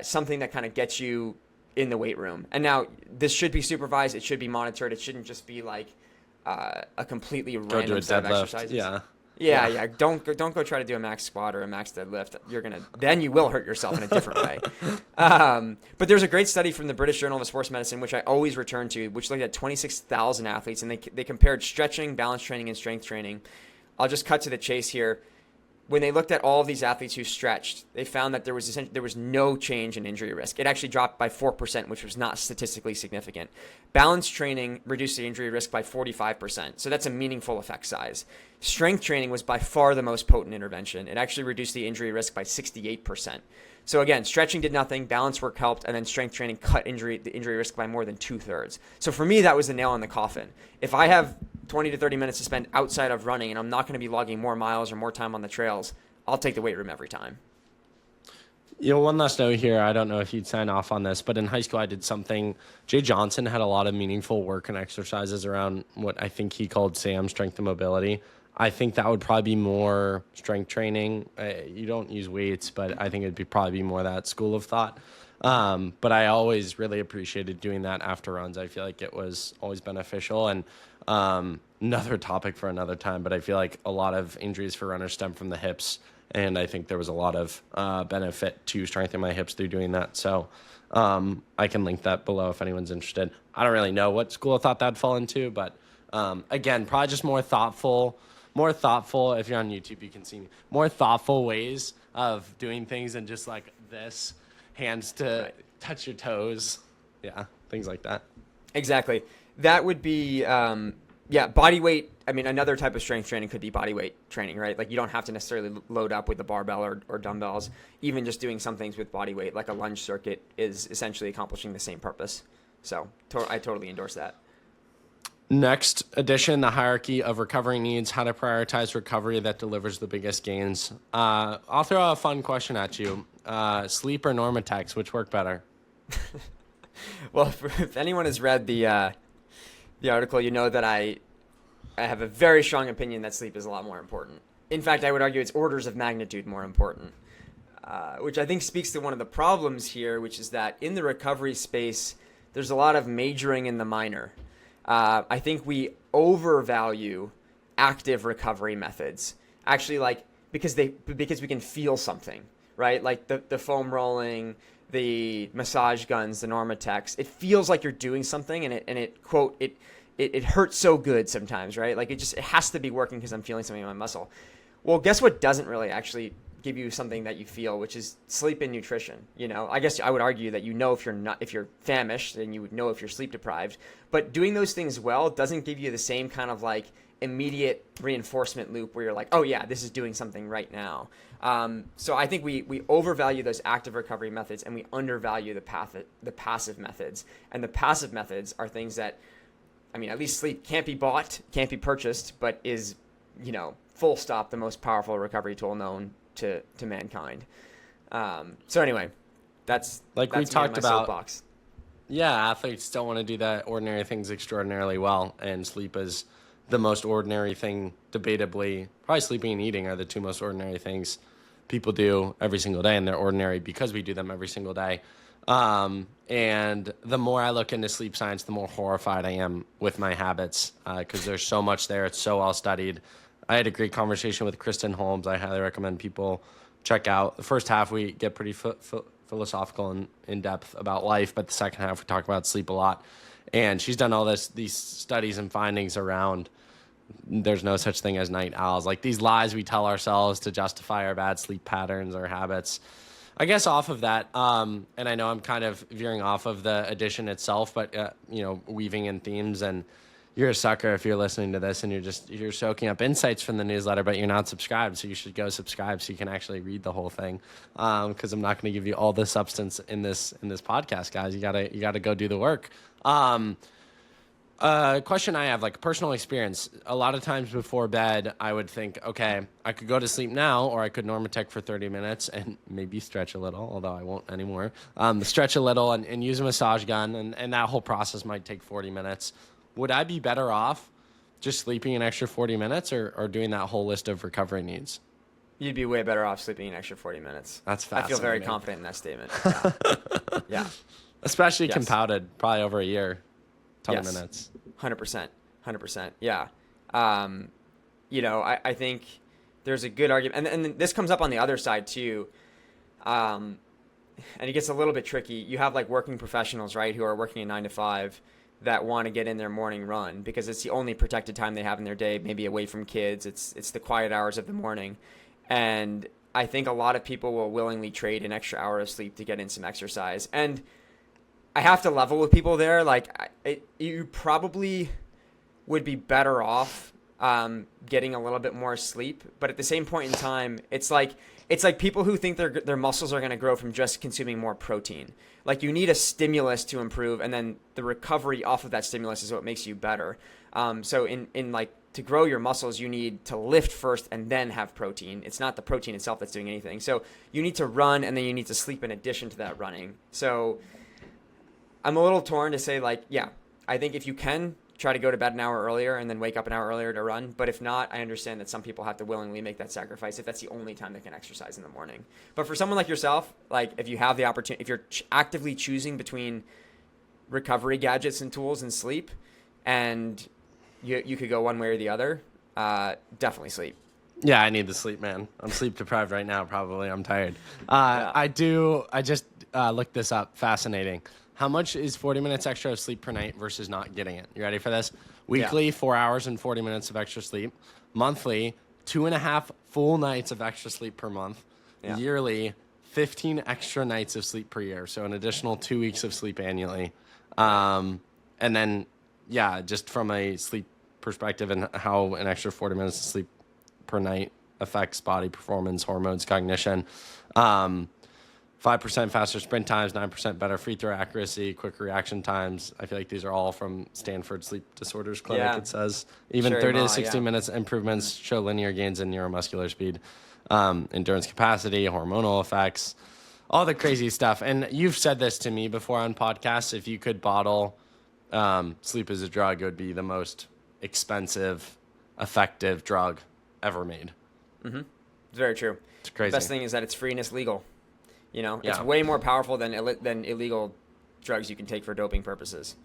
something that kind of gets you in the weight room. And now this should be supervised. It should be monitored. It shouldn't just be like a completely random set of exercises. Yeah. Don't go try to do a max squat or a max deadlift. Then you will hurt yourself in a different way. But there's a great study from the British Journal of Sports Medicine, which I always return to, which looked at 26,000 athletes, and they compared stretching, balance training, and strength training. I'll just cut to the chase here. When they looked at all of these athletes who stretched, they found that there was no change in injury risk. It actually dropped by 4%, which was not statistically significant. Balance training reduced the injury risk by 45%, so that's a meaningful effect size. Strength training was by far the most potent intervention. It actually reduced the injury risk by 68%. So again, stretching did nothing, balance work helped, and then strength training cut the injury risk by more than 2/3. So for me, that was the nail in the coffin. If I have 20 to 30 minutes to spend outside of running and I'm not going to be logging more miles or more time on the trails, I'll take the weight room every time. One last note here. I don't know if you'd sign off on this, but in high school I did something. Jay Johnson had a lot of meaningful work and exercises around what I think he called SAM, strength and mobility. I think that would probably be more strength training. You don't use weights, but I think it'd probably be more that school of thought. But I always really appreciated doing that after runs. I feel like it was always beneficial. And another topic for another time, but I feel like a lot of injuries for runners stem from the hips. And I think there was a lot of benefit to strengthening my hips through doing that. So I can link that below if anyone's interested. I don't really know what school of thought that'd fall into, but again, probably just more thoughtful, if you're on YouTube, you can see me, more thoughtful ways of doing things than just like this, hands to touch your toes. Yeah, things like that. Exactly. That would be Yeah, body weight. I mean, another type of strength training could be body weight training, right? Like you don't have to necessarily load up with the barbell or dumbbells. Even just doing some things with body weight, like a lunge circuit, is essentially accomplishing the same purpose. So I totally endorse that. Next edition, the hierarchy of recovery needs, how to prioritize recovery that delivers the biggest gains. I'll throw out a fun question at you. Sleep or Normatex, which work better? Well, if anyone has read the article, you know that I have a very strong opinion that sleep is a lot more important. In fact, I would argue it's orders of magnitude more important, which I think speaks to one of the problems here, which is that in the recovery space, there's a lot of majoring in the minor. I think we overvalue active recovery methods, actually, like because we can feel something, right? Like the foam rolling, the massage guns, the Normatex. It feels like you're doing something, and it hurts so good sometimes, right? Like it has to be working because I'm feeling something in my muscle. Well, guess what doesn't really actually give you something that you feel, which is sleep and nutrition. You know, I guess I would argue that if you're famished, then you would know if you're sleep deprived. But doing those things well doesn't give you the same kind of like immediate reinforcement loop where you're like, oh yeah, this is doing something right now. So I think we overvalue those active recovery methods and we undervalue the passive methods. And the passive methods are things that, I mean, at least sleep can't be bought, can't be purchased, but is, you know, full stop, the most powerful recovery tool known to mankind. So anyway, that's we talked about. Soapbox. Yeah, athletes don't want to do the ordinary things extraordinarily well, and sleep is the most ordinary thing, debatably. Probably sleeping and eating are the two most ordinary things people do every single day, and they're ordinary because we do them every single day. And the more I look into sleep science, the more horrified I am with my habits because there's so much there. It's so well studied. I had a great conversation with Kristen Holmes. I highly recommend people check out. The first half, we get pretty philosophical and in-depth about life, but the second half, we talk about sleep a lot. And she's done all these studies and findings around there's no such thing as night owls. Like these lies we tell ourselves to justify our bad sleep patterns or habits. I guess off of that, and I know I'm kind of veering off of the edition itself, but, weaving in themes, and you're a sucker if you're listening to this and you're soaking up insights from the newsletter, but you're not subscribed. So you should go subscribe so you can actually read the whole thing. Cause I'm not going to give you all the substance in this podcast, guys. You gotta go do the work. Question I have, like personal experience. A lot of times before bed, I would think, okay, I could go to sleep now, or I could Normatec for 30 minutes and maybe stretch a little, although I won't anymore. Stretch a little and use a massage gun, and that whole process might take 40 minutes. Would I be better off just sleeping an extra 40 minutes or doing that whole list of recovery needs? You'd be way better off sleeping an extra 40 minutes. That's fascinating. I feel very confident in that statement. Yeah. Especially compounded, probably over a year. Ton of minutes. 100%. Yeah. I think there's a good argument. And this comes up on the other side too. And it gets a little bit tricky. You have like working professionals, right, who are working a 9 to 5 that want to get in their morning run because it's the only protected time they have in their day, maybe away from kids. It's the quiet hours of the morning. And I think a lot of people will willingly trade an extra hour of sleep to get in some exercise. And I have to level with people there. Like you probably would be better off getting a little bit more sleep. But at the same point in time, it's like people who think their muscles are going to grow from just consuming more protein. Like you need a stimulus to improve, and then the recovery off of that stimulus is what makes you better. So in like to grow your muscles, you need to lift first and then have protein. It's not the protein itself that's doing anything. So you need to run, and then you need to sleep in addition to that running. So I'm a little torn to say like, yeah, I think if you can, try to go to bed an hour earlier and then wake up an hour earlier to run. But if not, I understand that some people have to willingly make that sacrifice if that's the only time they can exercise in the morning. But for someone like yourself, like if you have the opportunity, if you're actively choosing between recovery gadgets and tools and sleep, and you could go one way or the other, definitely sleep. Yeah, I need the sleep, man. I'm sleep deprived right now, probably. I'm tired. Yeah. I just looked this up. Fascinating. How much is 40 minutes extra of sleep per night versus not getting it? You ready for this? Weekly, 4 hours and 40 minutes of extra sleep. Monthly, 2.5 full nights of extra sleep per month. Yeah. Yearly, 15 extra nights of sleep per year. So an additional 2 weeks of sleep annually. And then, just from a sleep perspective and how an extra 40 minutes of sleep per night affects body performance, hormones, cognition. 5% faster sprint times, 9% better free throw accuracy, quicker reaction times. I feel like these are all from Stanford Sleep Disorders Clinic, Yeah. it says. Even Sure, 30 to 60 minutes improvements show linear gains in neuromuscular speed, endurance capacity, hormonal effects, all the crazy stuff. And you've said this to me before on podcasts. If you could bottle sleep as a drug, it would be the most expensive, effective drug ever made. Mm-hmm. It's very true. It's crazy. The best thing is that it's free and it's legal. You know, it's Yeah. way more powerful than illegal drugs you can take for doping purposes.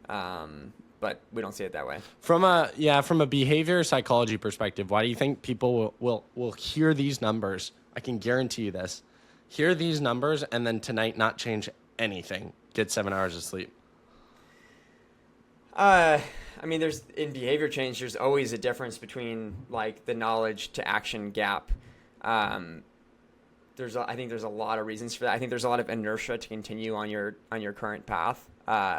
But we don't see it that way. From a behavior psychology perspective, why do you think people will hear these numbers? I can guarantee you this. Hear these numbers and then tonight not change anything. Get 7 hours of sleep. I mean, there's in behavior change, there's always a difference between like the knowledge to action gap. I think there's a lot of reasons for that. I think there's a lot of inertia to continue on your current path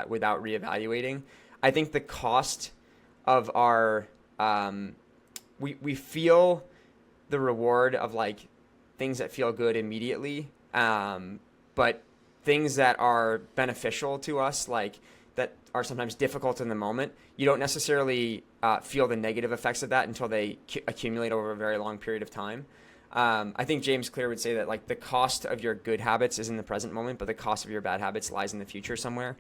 without reevaluating. I think the cost of our we feel the reward of like things that feel good immediately, but things that are beneficial to us, like that are sometimes difficult in the moment, you don't necessarily feel the negative effects of that until they accumulate over a very long period of time. I think James Clear would say that like the cost of your good habits is in the present moment, but the cost of your bad habits lies in the future somewhere.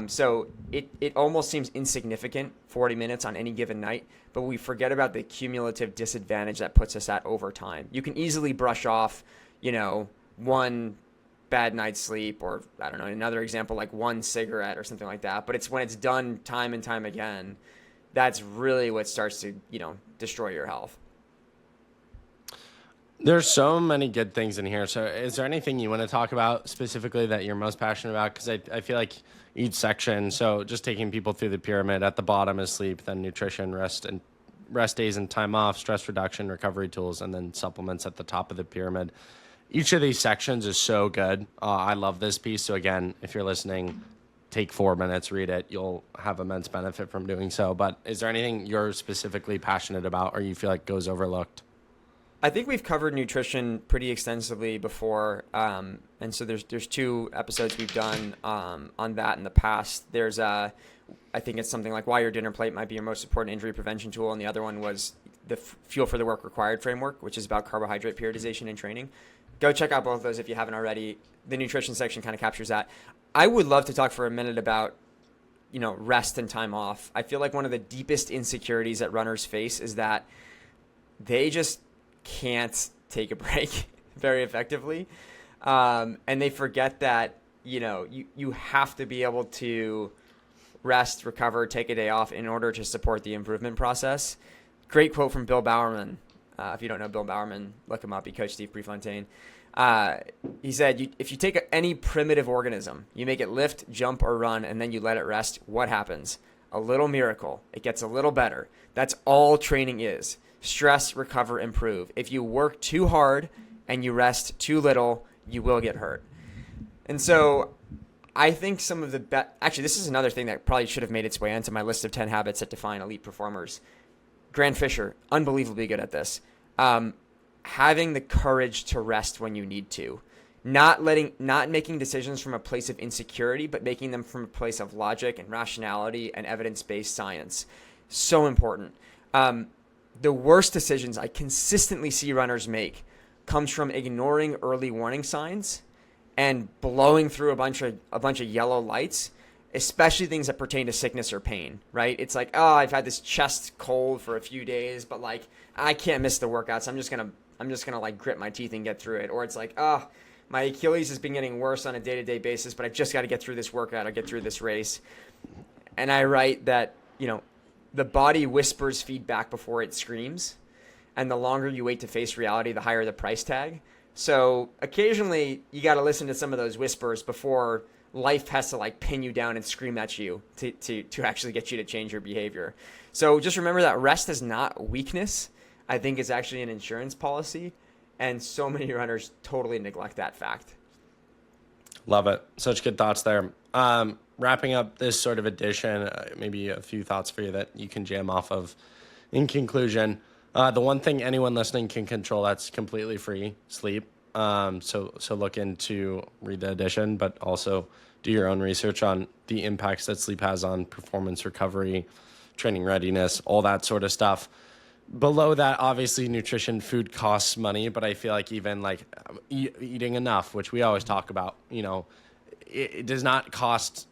So it almost seems insignificant, 40 minutes on any given night, but we forget about the cumulative disadvantage that puts us at over time. You can easily brush off, one bad night's sleep, or I don't know, another example, like one cigarette or something like that. But it's when it's done time and time again, that's really what starts to, destroy your health. There's so many good things in here. So is there anything you want to talk about specifically that you're most passionate about? Because I feel like each section, so just taking people through the pyramid, at the bottom is sleep, then nutrition, rest days and time off, stress reduction, recovery tools, and then supplements at the top of the pyramid. Each of these sections is so good. I love this piece. So again, if you're listening, take 4 minutes, read it. You'll have immense benefit from doing so. But is there anything you're specifically passionate about or you feel like goes overlooked? I think we've covered nutrition pretty extensively before, and so there's 2 episodes we've done on that in the past. There's I think it's something like why your dinner plate might be your most important injury prevention tool, and the other one was the Fuel for the Work Required framework, which is about carbohydrate periodization in training. Go check out both of those if you haven't already. The nutrition section kind of captures that. I would love to talk for a minute about rest and time off. I feel like one of the deepest insecurities that runners face is that they just can't take a break very effectively, and they forget that you have to be able to rest, recover, take a day off in order to support the improvement process. Great quote from Bill Bowerman. If you don't know Bill Bowerman, look him up. He coached Steve Prefontaine. He said, if you take any primitive organism, you make it lift, jump, or run, and then you let it rest, what happens? A little miracle. It gets a little better. That's all training is. Stress, recover, improve. If you work too hard and you rest too little, you will get hurt. And so I think some of the best, actually, this is another thing that probably should have made its way into my list of 10 habits that define elite performers. Grant Fisher, unbelievably good at this. Having the courage to rest when you need to. Not making decisions from a place of insecurity, but making them from a place of logic and rationality and evidence-based science. So important. The worst decisions I consistently see runners make comes from ignoring early warning signs and blowing through a bunch of yellow lights, especially things that pertain to sickness or pain, right? It's like, oh, I've had this chest cold for a few days, but like I can't miss the workouts. I'm just gonna like grit my teeth and get through it. Or it's like, oh, my Achilles has been getting worse on a day-to-day basis, but I just got to get through this workout or get through this race. And I write that, the body whispers feedback before it screams, and the longer you wait to face reality, the higher the price tag. So occasionally you got to listen to some of those whispers before life has to like pin you down and scream at you to actually get you to change your behavior. So just remember that rest is not weakness. I think it's actually an insurance policy, and so many runners totally neglect that fact. Love it. Such good thoughts there. Wrapping up this sort of edition, maybe a few thoughts for you that you can jam off of. In conclusion, the one thing anyone listening can control that's completely free, sleep. So look into, read the edition, but also do your own research on the impacts that sleep has on performance recovery, training readiness, all that sort of stuff. Below that, obviously, nutrition, food costs money, but I feel like even like eating enough, which we always talk about, it does not cost.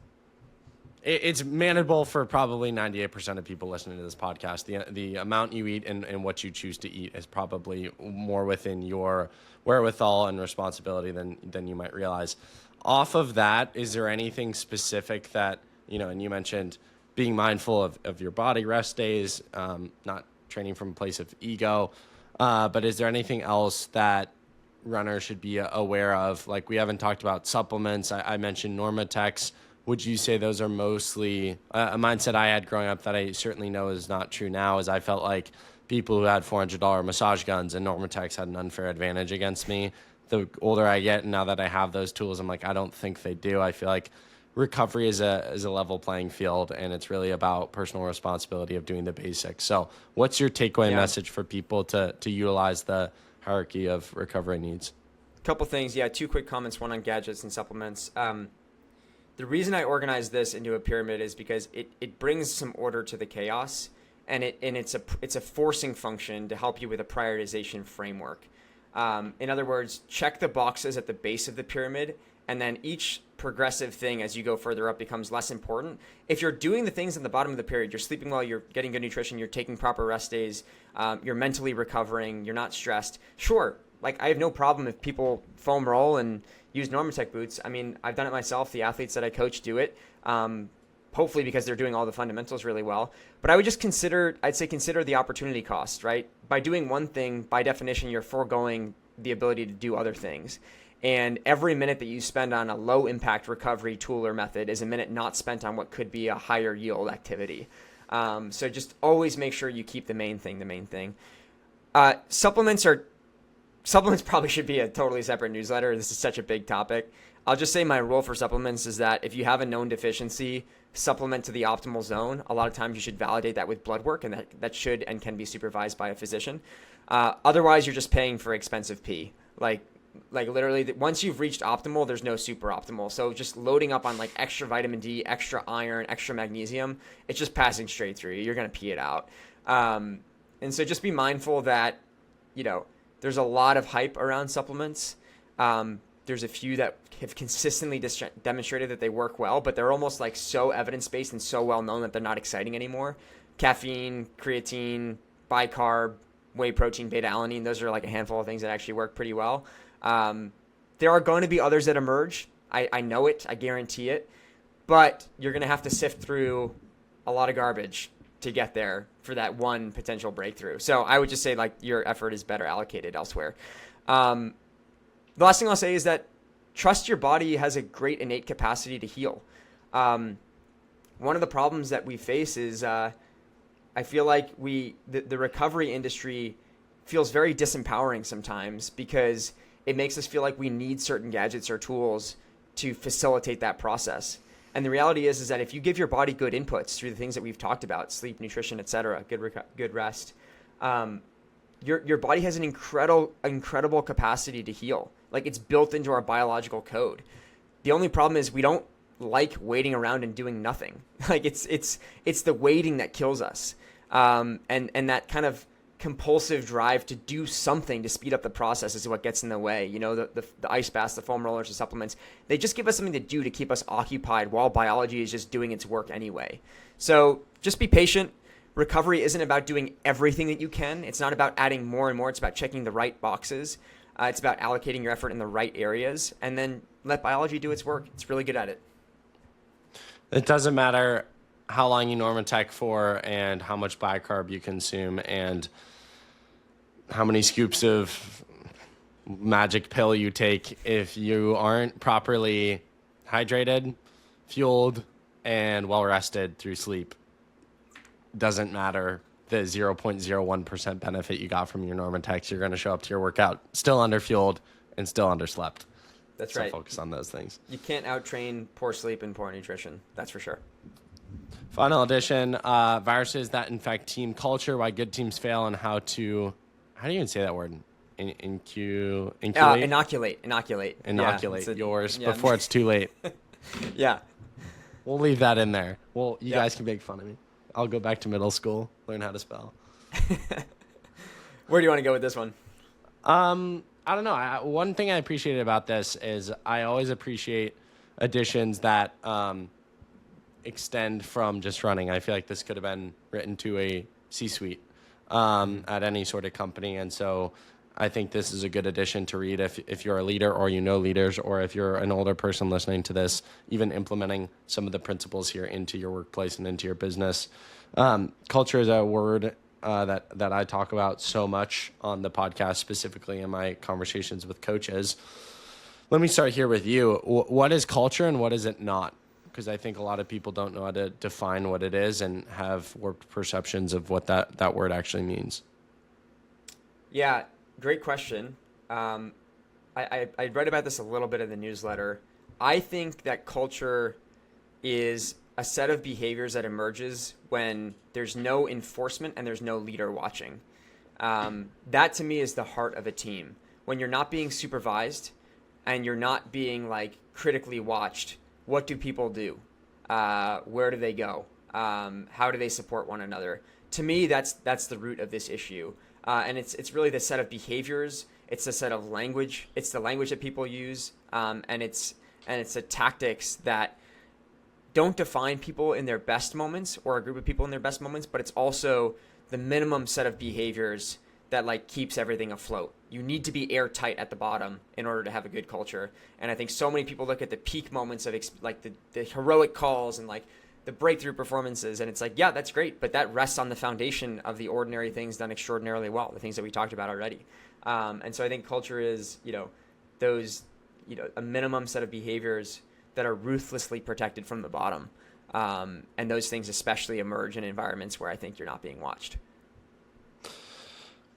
It's manageable for probably 98% of people listening to this podcast. The amount you eat and what you choose to eat is probably more within your wherewithal and responsibility than you might realize. Off of that, is there anything specific that, and you mentioned being mindful of your body, rest days, not training from a place of ego, but is there anything else that runners should be aware of? Like, we haven't talked about supplements. I mentioned Normatex. Would you say those are mostly a mindset I had growing up that I certainly know is not true now, is I felt like people who had $400 massage guns and Normatex had an unfair advantage against me. The older I get, and now that I have those tools, I'm like, I don't think they do. I feel like recovery is a level playing field, and it's really about personal responsibility of doing the basics. So what's your takeaway message for people to utilize the hierarchy of recovery needs? Couple things. Yeah, two quick comments, one on gadgets and supplements. The reason I organized this into a pyramid is because it brings some order to the chaos, and it's a forcing function to help you with a prioritization framework. In other words, check the boxes at the base of the pyramid, and then each progressive thing as you go further up becomes less important. If you're doing the things at the bottom of the pyramid, you're sleeping well, you're getting good nutrition, you're taking proper rest days, you're mentally recovering, you're not stressed. Sure, like, I have no problem if people foam roll and use Normatec boots. I mean, I've done it myself. The athletes that I coach do it, hopefully because they're doing all the fundamentals really well. But I would just consider the opportunity cost, right? By doing one thing, by definition, you're foregoing the ability to do other things. And every minute that you spend on a low impact recovery tool or method is a minute not spent on what could be a higher yield activity. So just always make sure you keep the main thing. Supplements probably should be a totally separate newsletter. This is such a big topic. I'll just say my rule for supplements is that if you have a known deficiency, supplement to the optimal zone. A lot of times you should validate that with blood work, and that should and can be supervised by a physician. Otherwise, you're just paying for expensive pee. Like literally, once you've reached optimal, there's no super optimal. So just loading up on like extra vitamin D, extra iron, extra magnesium, it's just passing straight through you. You're going to pee it out. And so just be mindful that, there's a lot of hype around supplements. There's a few that have consistently demonstrated that they work well, but they're almost like so evidence-based and so well-known that they're not exciting anymore. Caffeine, creatine, bicarb, whey protein, beta-alanine, those are like a handful of things that actually work pretty well. There are going to be others that emerge. I know it. I guarantee it. But you're going to have to sift through a lot of garbage to get there for that one potential breakthrough. So I would just say, like, your effort is better allocated elsewhere. The last thing I'll say is that trust your body has a great innate capacity to heal. One of the problems that we face is I feel like the recovery industry feels very disempowering sometimes because it makes us feel like we need certain gadgets or tools to facilitate that process. And the reality is that if you give your body good inputs through the things that we've talked about, sleep, nutrition, etc., good rest, your body has an incredible capacity to heal. Like, it's built into our biological code. The only problem is we don't like waiting around and doing nothing. Like, it's the waiting that kills us. And that kind of compulsive drive to do something to speed up the process is what gets in the way. The ice baths, the foam rollers, the supplements, they just give us something to do to keep us occupied while biology is just doing its work anyway. So just be patient. Recovery isn't about doing everything that you can. It's not about adding more and more. It's about checking the right boxes. It's about allocating your effort in the right areas, and then let biology do its work. It's really good at it. It doesn't matter how long you Normatec for and how much bicarb you consume and how many scoops of magic pill you take. If you aren't properly hydrated, fueled, and well rested through sleep, doesn't matter the 0.01% benefit you got from your Normatex. You're going to show up to your workout still underfueled and still underslept. That's so right. focus on those things. You can't out-train poor sleep and poor nutrition. That's for sure. Final edition, viruses that infect team culture, why good teams fail, and how do you even say that word? Inoculate? Inoculate. Inoculate yours before it's too late. Yeah. We'll leave that in there. Well, you guys can make fun of me. I'll go back to middle school, learn how to spell. Where do you want to go with this one? I don't know. One thing I appreciated about this is I always appreciate additions that extend from just running. I feel like this could have been written to a C-suite at any sort of company. And so I think this is a good addition to read if you're a leader or you know leaders, or if you're an older person listening to this, even implementing some of the principles here into your workplace and into your business. Culture is a word that I talk about so much on the podcast, specifically in my conversations with coaches. Let me start here with you. What is culture and what is it not? Because I think a lot of people don't know how to define what it is and have warped perceptions of what that word actually means. Yeah, great question. I read about this a little bit in the newsletter. I think that culture is a set of behaviors that emerges when there's no enforcement and there's no leader watching. That to me is the heart of a team. When you're not being supervised and you're not being like critically watched, what do people do? Where do they go? How do they support one another? To me, that's the root of this issue. And it's really the set of behaviors. It's the set of language. It's the language that people use. And it's the tactics that don't define people in their best moments or a group of people in their best moments, but it's also the minimum set of behaviors that like keeps everything afloat. You need to be airtight at the bottom in order to have a good culture. And I think so many people look at the peak moments of like the heroic calls and like the breakthrough performances, and it's like, yeah, that's great, but that rests on the foundation of the ordinary things done extraordinarily well, the things that we talked about already. And so I think culture is, those, a minimum set of behaviors that are ruthlessly protected from the bottom. And those things especially emerge in environments where I think you're not being watched.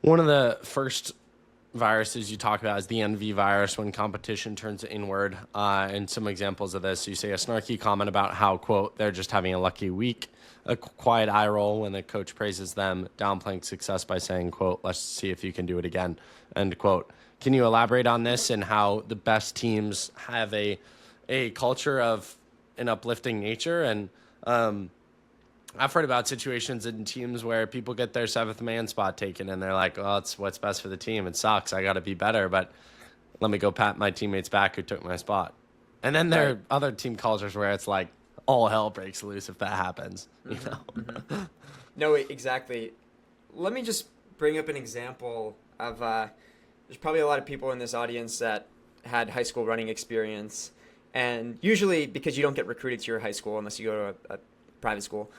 One of the first viruses you talk about is the envy virus, when competition turns inward. And some examples of this, you say a snarky comment about how, quote, they're just having a lucky week, a quiet eye roll when the coach praises them, downplaying success by saying, quote, let's see if you can do it again, end quote. Can you elaborate on this and how the best teams have a culture of an uplifting nature? And I've heard about situations in teams where people get their seventh man spot taken and they're like, well, it's what's best for the team. It sucks. I got to be better, but let me go pat my teammates back who took my spot. And then there are other team cultures where it's like all hell breaks loose if that happens. Mm-hmm. No, exactly. Let me just bring up an example of there's probably a lot of people in this audience that had high school running experience. And usually because you don't get recruited to your high school unless you go to a private school,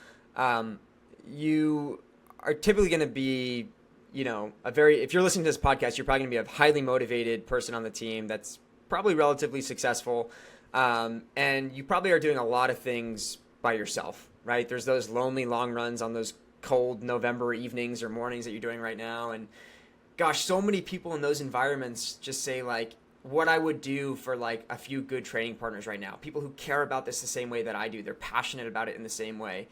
you are typically going to be, if you're listening to this podcast, you're probably going to be a highly motivated person on the team that's probably relatively successful. And you probably are doing a lot of things by yourself, right? There's those lonely long runs on those cold November evenings or mornings that you're doing right now. And gosh, so many people in those environments just say like, what I would do for like a few good training partners right now, people who care about this the same way that I do. They're passionate about it in the same way.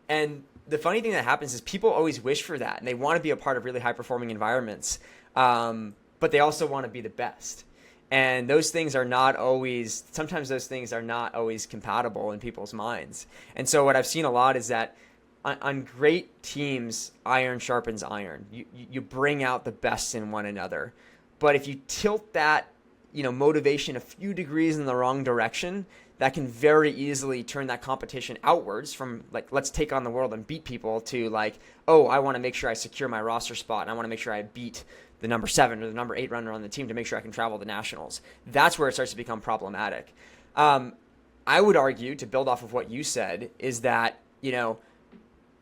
And the funny thing that happens is people always wish for that and they want to be a part of really high performing environments. But they also want to be the best. And those things are not always, sometimes those things are not always compatible in people's minds. And so what I've seen a lot is that on great teams, iron sharpens iron. You bring out the best in one another. But if you tilt that, motivation a few degrees in the wrong direction, that can very easily turn that competition outwards from like, let's take on the world and beat people to like, oh, I want to make sure I secure my roster spot and I want to make sure I beat the number 7 or the number 8 runner on the team to make sure I can travel to nationals. That's where it starts to become problematic. I would argue, to build off of what you said, is that,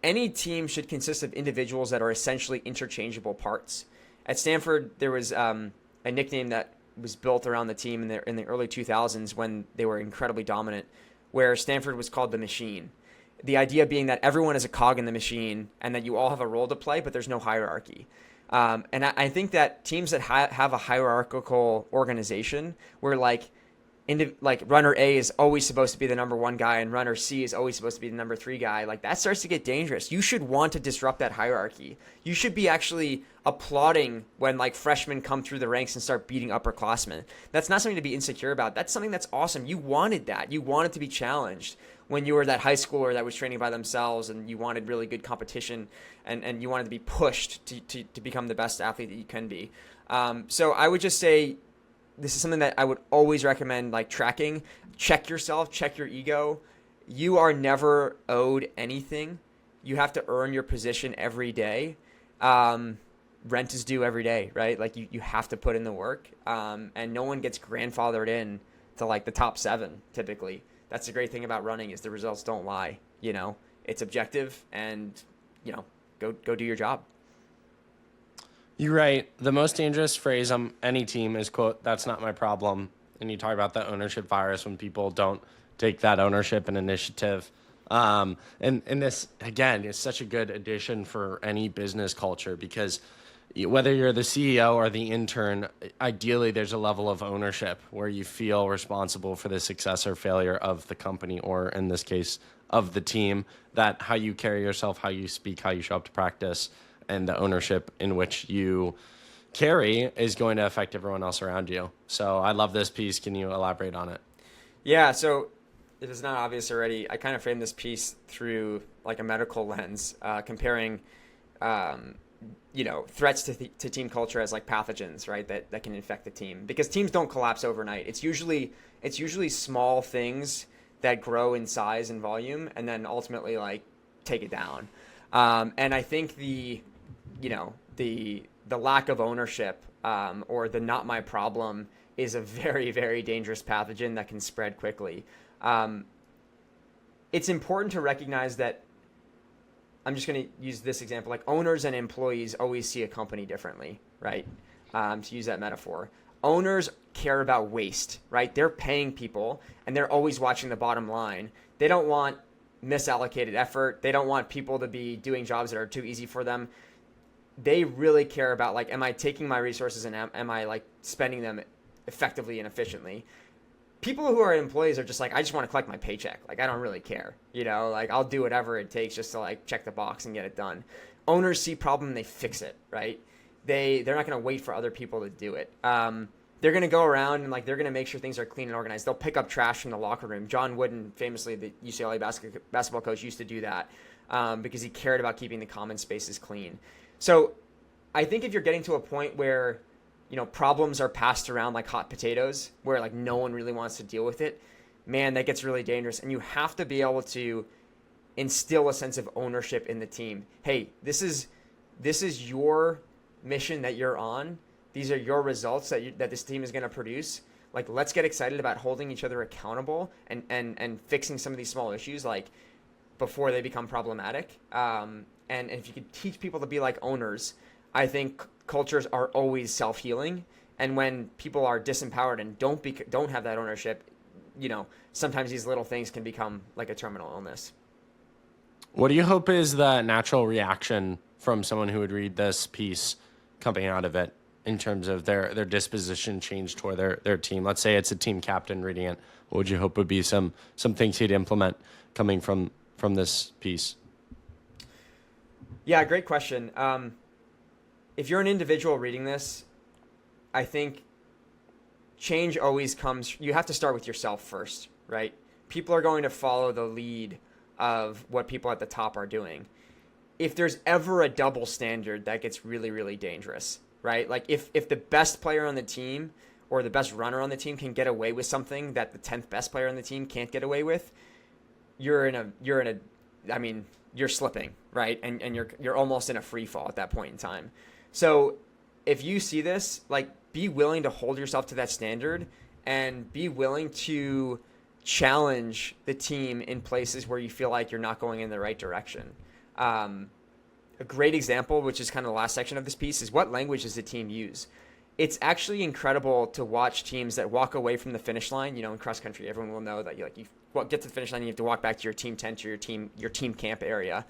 any team should consist of individuals that are essentially interchangeable parts. At Stanford, there was a nickname that was built around the team in the early 2000s when they were incredibly dominant, where Stanford was called the Machine. The idea being that everyone is a cog in the machine and that you all have a role to play, but there's no hierarchy. And I think that teams that have a hierarchical organization where like like runner A is always supposed to be the number 1 guy and runner C is always supposed to be the number 3 guy, like that starts to get dangerous. You should want to disrupt that hierarchy. You should be actually applauding when like freshmen come through the ranks and start beating upperclassmen. That's not something to be insecure about. That's something that's awesome. You wanted that. You wanted to be challenged when you were that high schooler that was training by themselves and you wanted really good competition and you wanted to be pushed to become the best athlete that you can be. So I would just say, this is something that I would always recommend, like tracking. Check yourself, check your ego. You are never owed anything. You have to earn your position every day. Rent is due every day, right? Like you have to put in the work. And no one gets grandfathered in to like the top 7 typically. That's the great thing about running is the results don't lie. You know, it's objective and, you know, go do your job. You're right. The most dangerous phrase on any team is, quote, "That's not my problem." And you talk about the ownership virus when people don't take that ownership and initiative. And this, again, is such a good addition for any business culture because whether you're the CEO or the intern, ideally there's a level of ownership where you feel responsible for the success or failure of the company, or in this case, of the team, that how you carry yourself, how you speak, how you show up to practice, and the ownership in which you carry is going to affect everyone else around you. So I love this piece. Can you elaborate on it? Yeah, so if it's not obvious already, I kind of framed this piece through like a medical lens, comparing, threats to team culture as like pathogens, right? That can infect the team, because teams don't collapse overnight. It's usually small things that grow in size and volume and then ultimately like take it down. And I think the lack of ownership or the not my problem is a very, very dangerous pathogen that can spread quickly. It's important to recognize that, I'm just going to use this example, like owners and employees always see a company differently, right? To use that metaphor. Owners care about waste, right? They're paying people and they're always watching the bottom line. They don't want misallocated effort. They don't want people to be doing jobs that are too easy for them. They really care about like, am I taking my resources and am I like spending them effectively and efficiently? People who are employees are just like, I just want to collect my paycheck. Like, I don't really care, like I'll do whatever it takes just to like check the box and get it done. Owners see problem, they fix it, right? They're not going to wait for other people to do it. They're going to go around and like they're going to make sure things are clean and organized. They'll pick up trash from the locker room. John Wooden, famously the UCLA basketball coach, used to do that because he cared about keeping the common spaces clean. So I think if you're getting to a point where, problems are passed around like hot potatoes, where like no one really wants to deal with it, man, that gets really dangerous. And you have to be able to instill a sense of ownership in the team. Hey, this is your mission that you're on. These are your results that this team is going to produce. Like, let's get excited about holding each other accountable and fixing some of these small issues, like before they become problematic. And if you could teach people to be like owners, I think cultures are always self-healing. And when people are disempowered and don't have that ownership, sometimes these little things can become like a terminal illness. What do you hope is the natural reaction from someone who would read this piece coming out of it in terms of their disposition change toward their team? Let's say it's a team captain reading it. What would you hope would be some things he'd implement coming from this piece? Yeah, great question. If you're an individual reading this, I think change always comes, you have to start with yourself first, right? People are going to follow the lead of what people at the top are doing. If there's ever a double standard, that gets really, really dangerous, right? Like if the best player on the team or the best runner on the team can get away with something that the 10th best player on the team can't get away with, you're slipping, right? And you're almost in a free fall at that point in time. So if you see this, like, be willing to hold yourself to that standard and be willing to challenge the team in places where you feel like you're not going in the right direction. A great example, which is kind of the last section of this piece, is what language does the team use? It's actually incredible to watch teams that walk away from the finish line. In cross country, everyone will know that you get to the finish line, you have to walk back to your team tent or your team camp area.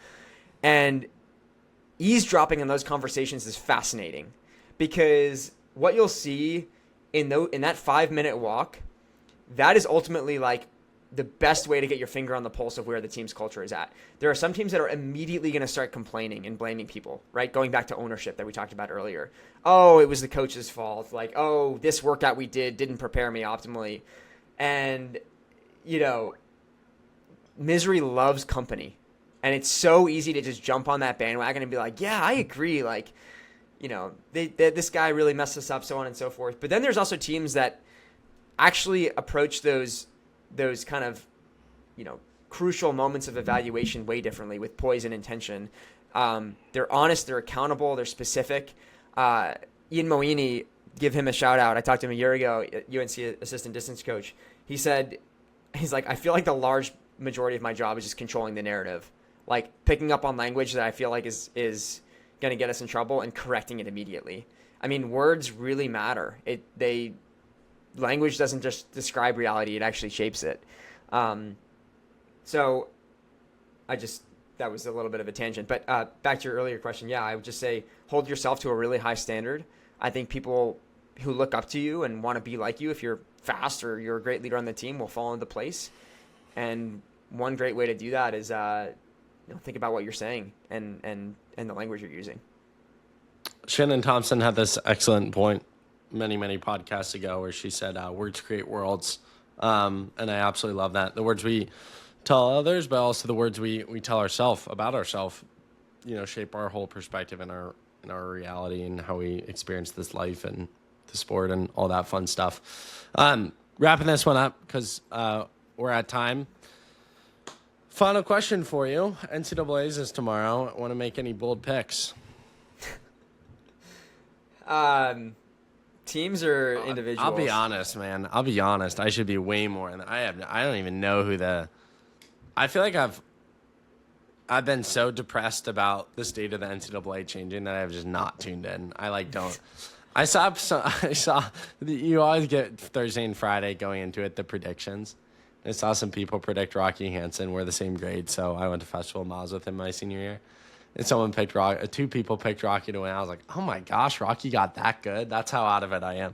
And eavesdropping on those conversations is fascinating, because what you'll see in that 5-minute walk, that is ultimately like the best way to get your finger on the pulse of where the team's culture is at. There are some teams that are immediately going to start complaining and blaming people, right? Going back to ownership that we talked about earlier. Oh, it was the coach's fault. Like, oh, this workout we didn't prepare me optimally. And, misery loves company. And it's so easy to just jump on that bandwagon and be like, yeah, I agree. Like, this guy really messed us up, so on and so forth. But then there's also teams that actually approach those kind of, crucial moments of evaluation way differently with poise and intention. They're honest, they're accountable, they're specific. Ian Moini, give him a shout out. I talked to him a year ago, UNC assistant distance coach. He's like, I feel like the large majority of my job is just controlling the narrative, like picking up on language that I feel like is going to get us in trouble and correcting it immediately. I mean, words really matter. Language doesn't just describe reality, it actually shapes it. So that was a little bit of a tangent, but back to your earlier question. Yeah, I would just say hold yourself to a really high standard. I think people who look up to you and want to be like you, if you're fast or you're a great leader on the team, will fall into place. And one great way to do that is think about what you're saying and the language you're using. Shannon Thompson had this excellent point many, many podcasts ago where she said, words create worlds. And I absolutely love that. The words we tell others, but also the words we tell ourselves about ourselves, shape our whole perspective and our reality and how we experience this life and the sport and all that fun stuff. Wrapping this one up because we're at time. Final question for you. NCAA's is tomorrow. Want to make any bold picks? Teams or individuals? I'll be honest, man. I should be way more. I don't even know who I feel like I've been so depressed about the state of the NCAA changing that I've just not tuned in. I saw you always get Thursday and Friday going into it, the predictions. I saw some people predict Rocky Hansen. We're the same grade, so I went to Festival of Miles with him my senior year. And two people picked Rocky to win. I was like, oh my gosh, Rocky got that good? That's how out of it I am.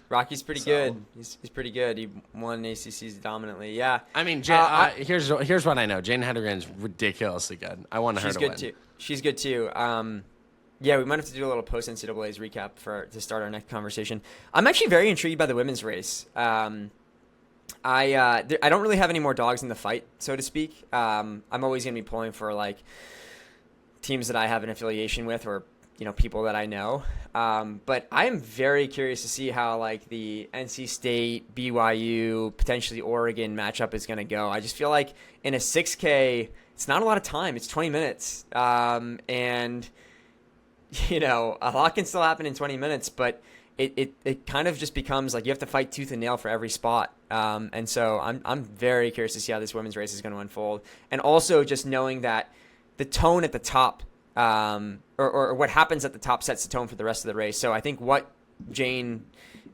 Rocky's pretty good. He's pretty good. He won ACCs dominantly. Yeah. I mean, here's what I know. Jane Hedrigan's ridiculously good. I want her to win. She's good too. Yeah, we might have to do a little post NCAA's recap to start our next conversation. I'm actually very intrigued by the women's race. I don't really have any more dogs in the fight, so to speak. I'm always going to be pulling for like teams that I have an affiliation with or people that I know. But I am very curious to see how like the NC State, BYU, potentially Oregon matchup is going to go. I just feel like in a 6K, it's not a lot of time. It's 20 minutes. And a lot can still happen in 20 minutes, but it kind of just becomes like you have to fight tooth and nail for every spot. And so I'm very curious to see how this women's race is going to unfold. And also just knowing that the tone at the top, or what happens at the top sets the tone for the rest of the race. So I think what Jane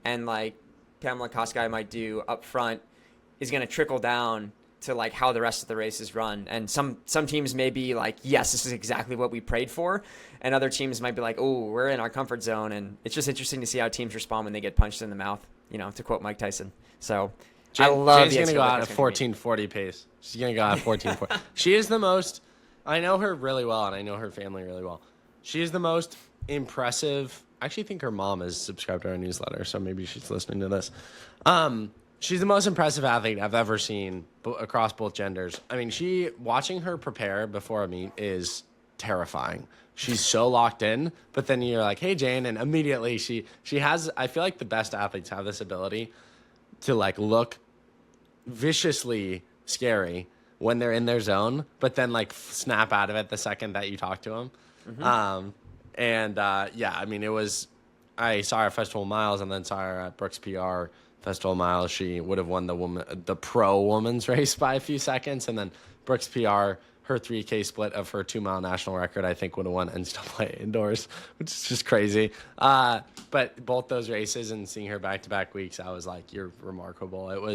and like Pamela Koskei might do up front is going to trickle down to like how the rest of the race is run. And some teams may be like, yes, this is exactly what we prayed for. And other teams might be like, oh, we're in our comfort zone. And it's just interesting to see how teams respond when they get punched in the mouth, to quote Mike Tyson. So I love Jane's going to go out at 14:40 pace. She's going to go out at 14:40. She is the most, I know her really well, and I know her family really well. She is the most impressive. I actually think her mom is subscribed to our newsletter, so maybe she's listening to this. She's the most impressive athlete I've ever seen across both genders. I mean, watching her prepare before a meet is terrifying. She's so locked in, but then you're like, hey, Jane, and immediately she has, I feel like the best athletes have this ability to like look viciously scary when they're in their zone, but then like snap out of it the second that you talk to them. Mm-hmm. I mean, I saw her at Festival of Miles and then saw her at Brooks PR Festival of Miles. She would have won the pro women's race by a few seconds. And then Brooks PR, her 3K split of her 2-mile national record, I think would have won NCAA indoors, which is just crazy. But both those races and seeing her back-to-back weeks, I was like, you're remarkable.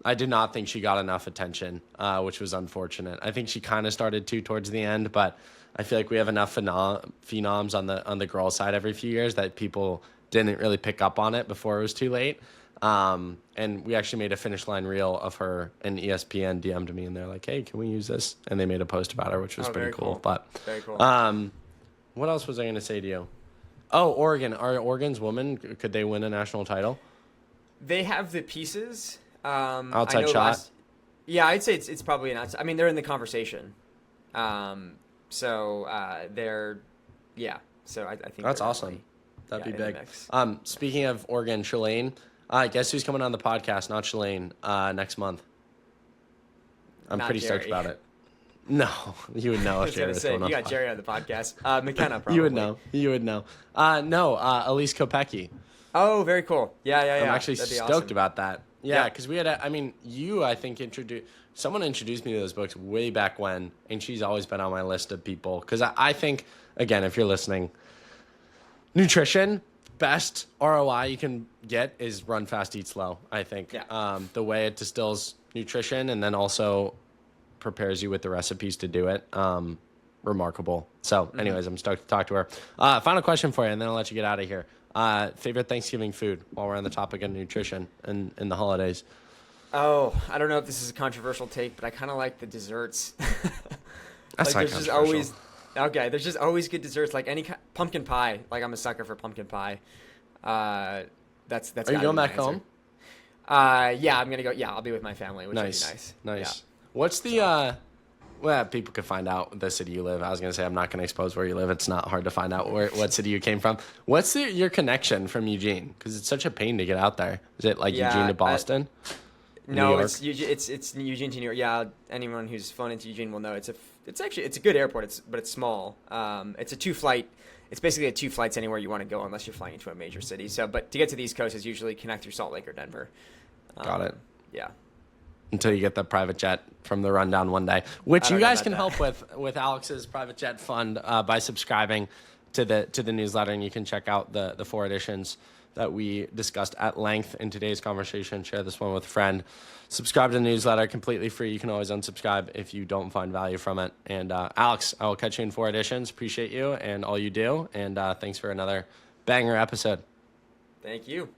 I did not think she got enough attention, which was unfortunate. I think she kind of started to towards the end, but I feel like we have enough phenoms on the girls' side every few years that people didn't really pick up on it before it was too late. And we actually made a finish line reel of her, and ESPN DM'd me, and they're like, hey, can we use this? And they made a post about her, which was pretty cool. But very cool. what else was I going to say to you? Oh, Oregon. Are Oregon's women, could they win a national title? They have the pieces. Outside shot? Yeah, I'd say it's probably an outside. I mean, they're in the conversation. So they're, yeah. So I think that's awesome. That'd be big. Mix. Speaking of Oregon, Shalane, guess who's coming on the podcast? Not Shalane, next month. I'm Not pretty Jerry. Stoked about it. No, you would know if Jerry was coming on. You got Jerry on the podcast. McKenna probably. You would know. No, Elise Kopecky. Oh, very cool. Yeah. I'm actually stoked awesome. about that. Yeah, because we had, I think someone introduced me to those books way back when, and she's always been on my list of people. Because I think, again, if you're listening, nutrition, best ROI you can get is run fast, eat slow, I think. Yeah. The way it distills nutrition and then also prepares you with the recipes to do it, remarkable. So, anyways, I'm stoked to talk to her. Final question for you, and then I'll let you get out of here. Favorite Thanksgiving food while we're on the topic of nutrition and in the holidays? Oh, I don't know if this is a controversial take, but I kind of like the desserts. That's not controversial. There's just always good desserts, like any pumpkin pie. Like I'm a sucker for pumpkin pie. That's. Are you going back home? Yeah, I'm gonna go. Yeah, I'll be with my family, which would be nice. Nice. Yeah. What's the? Well, people could find out the city you live. I was gonna say I'm not gonna expose where you live. It's not hard to find out what city you came from. What's your connection from Eugene? Because it's such a pain to get out there. Is it like Eugene to Boston? No, it's Eugene to New York. Yeah, anyone who's flown into Eugene will know it's a good airport. But it's small. It's a 2-flight. It's basically a 2 flights anywhere you want to go unless you're flying into a major city. So, but to get to the East Coast is usually connect through Salt Lake or Denver. Got it. Yeah. Until you get the private jet from the rundown one day, which you guys can help with Alex's private jet fund by subscribing to the newsletter, and you can check out the 4 editions that we discussed at length in today's conversation. Share this one with a friend. Subscribe to the newsletter, completely free. You can always unsubscribe if you don't find value from it. And Alex, I will catch you in 4 editions. Appreciate you and all you do. And thanks for another banger episode. Thank you.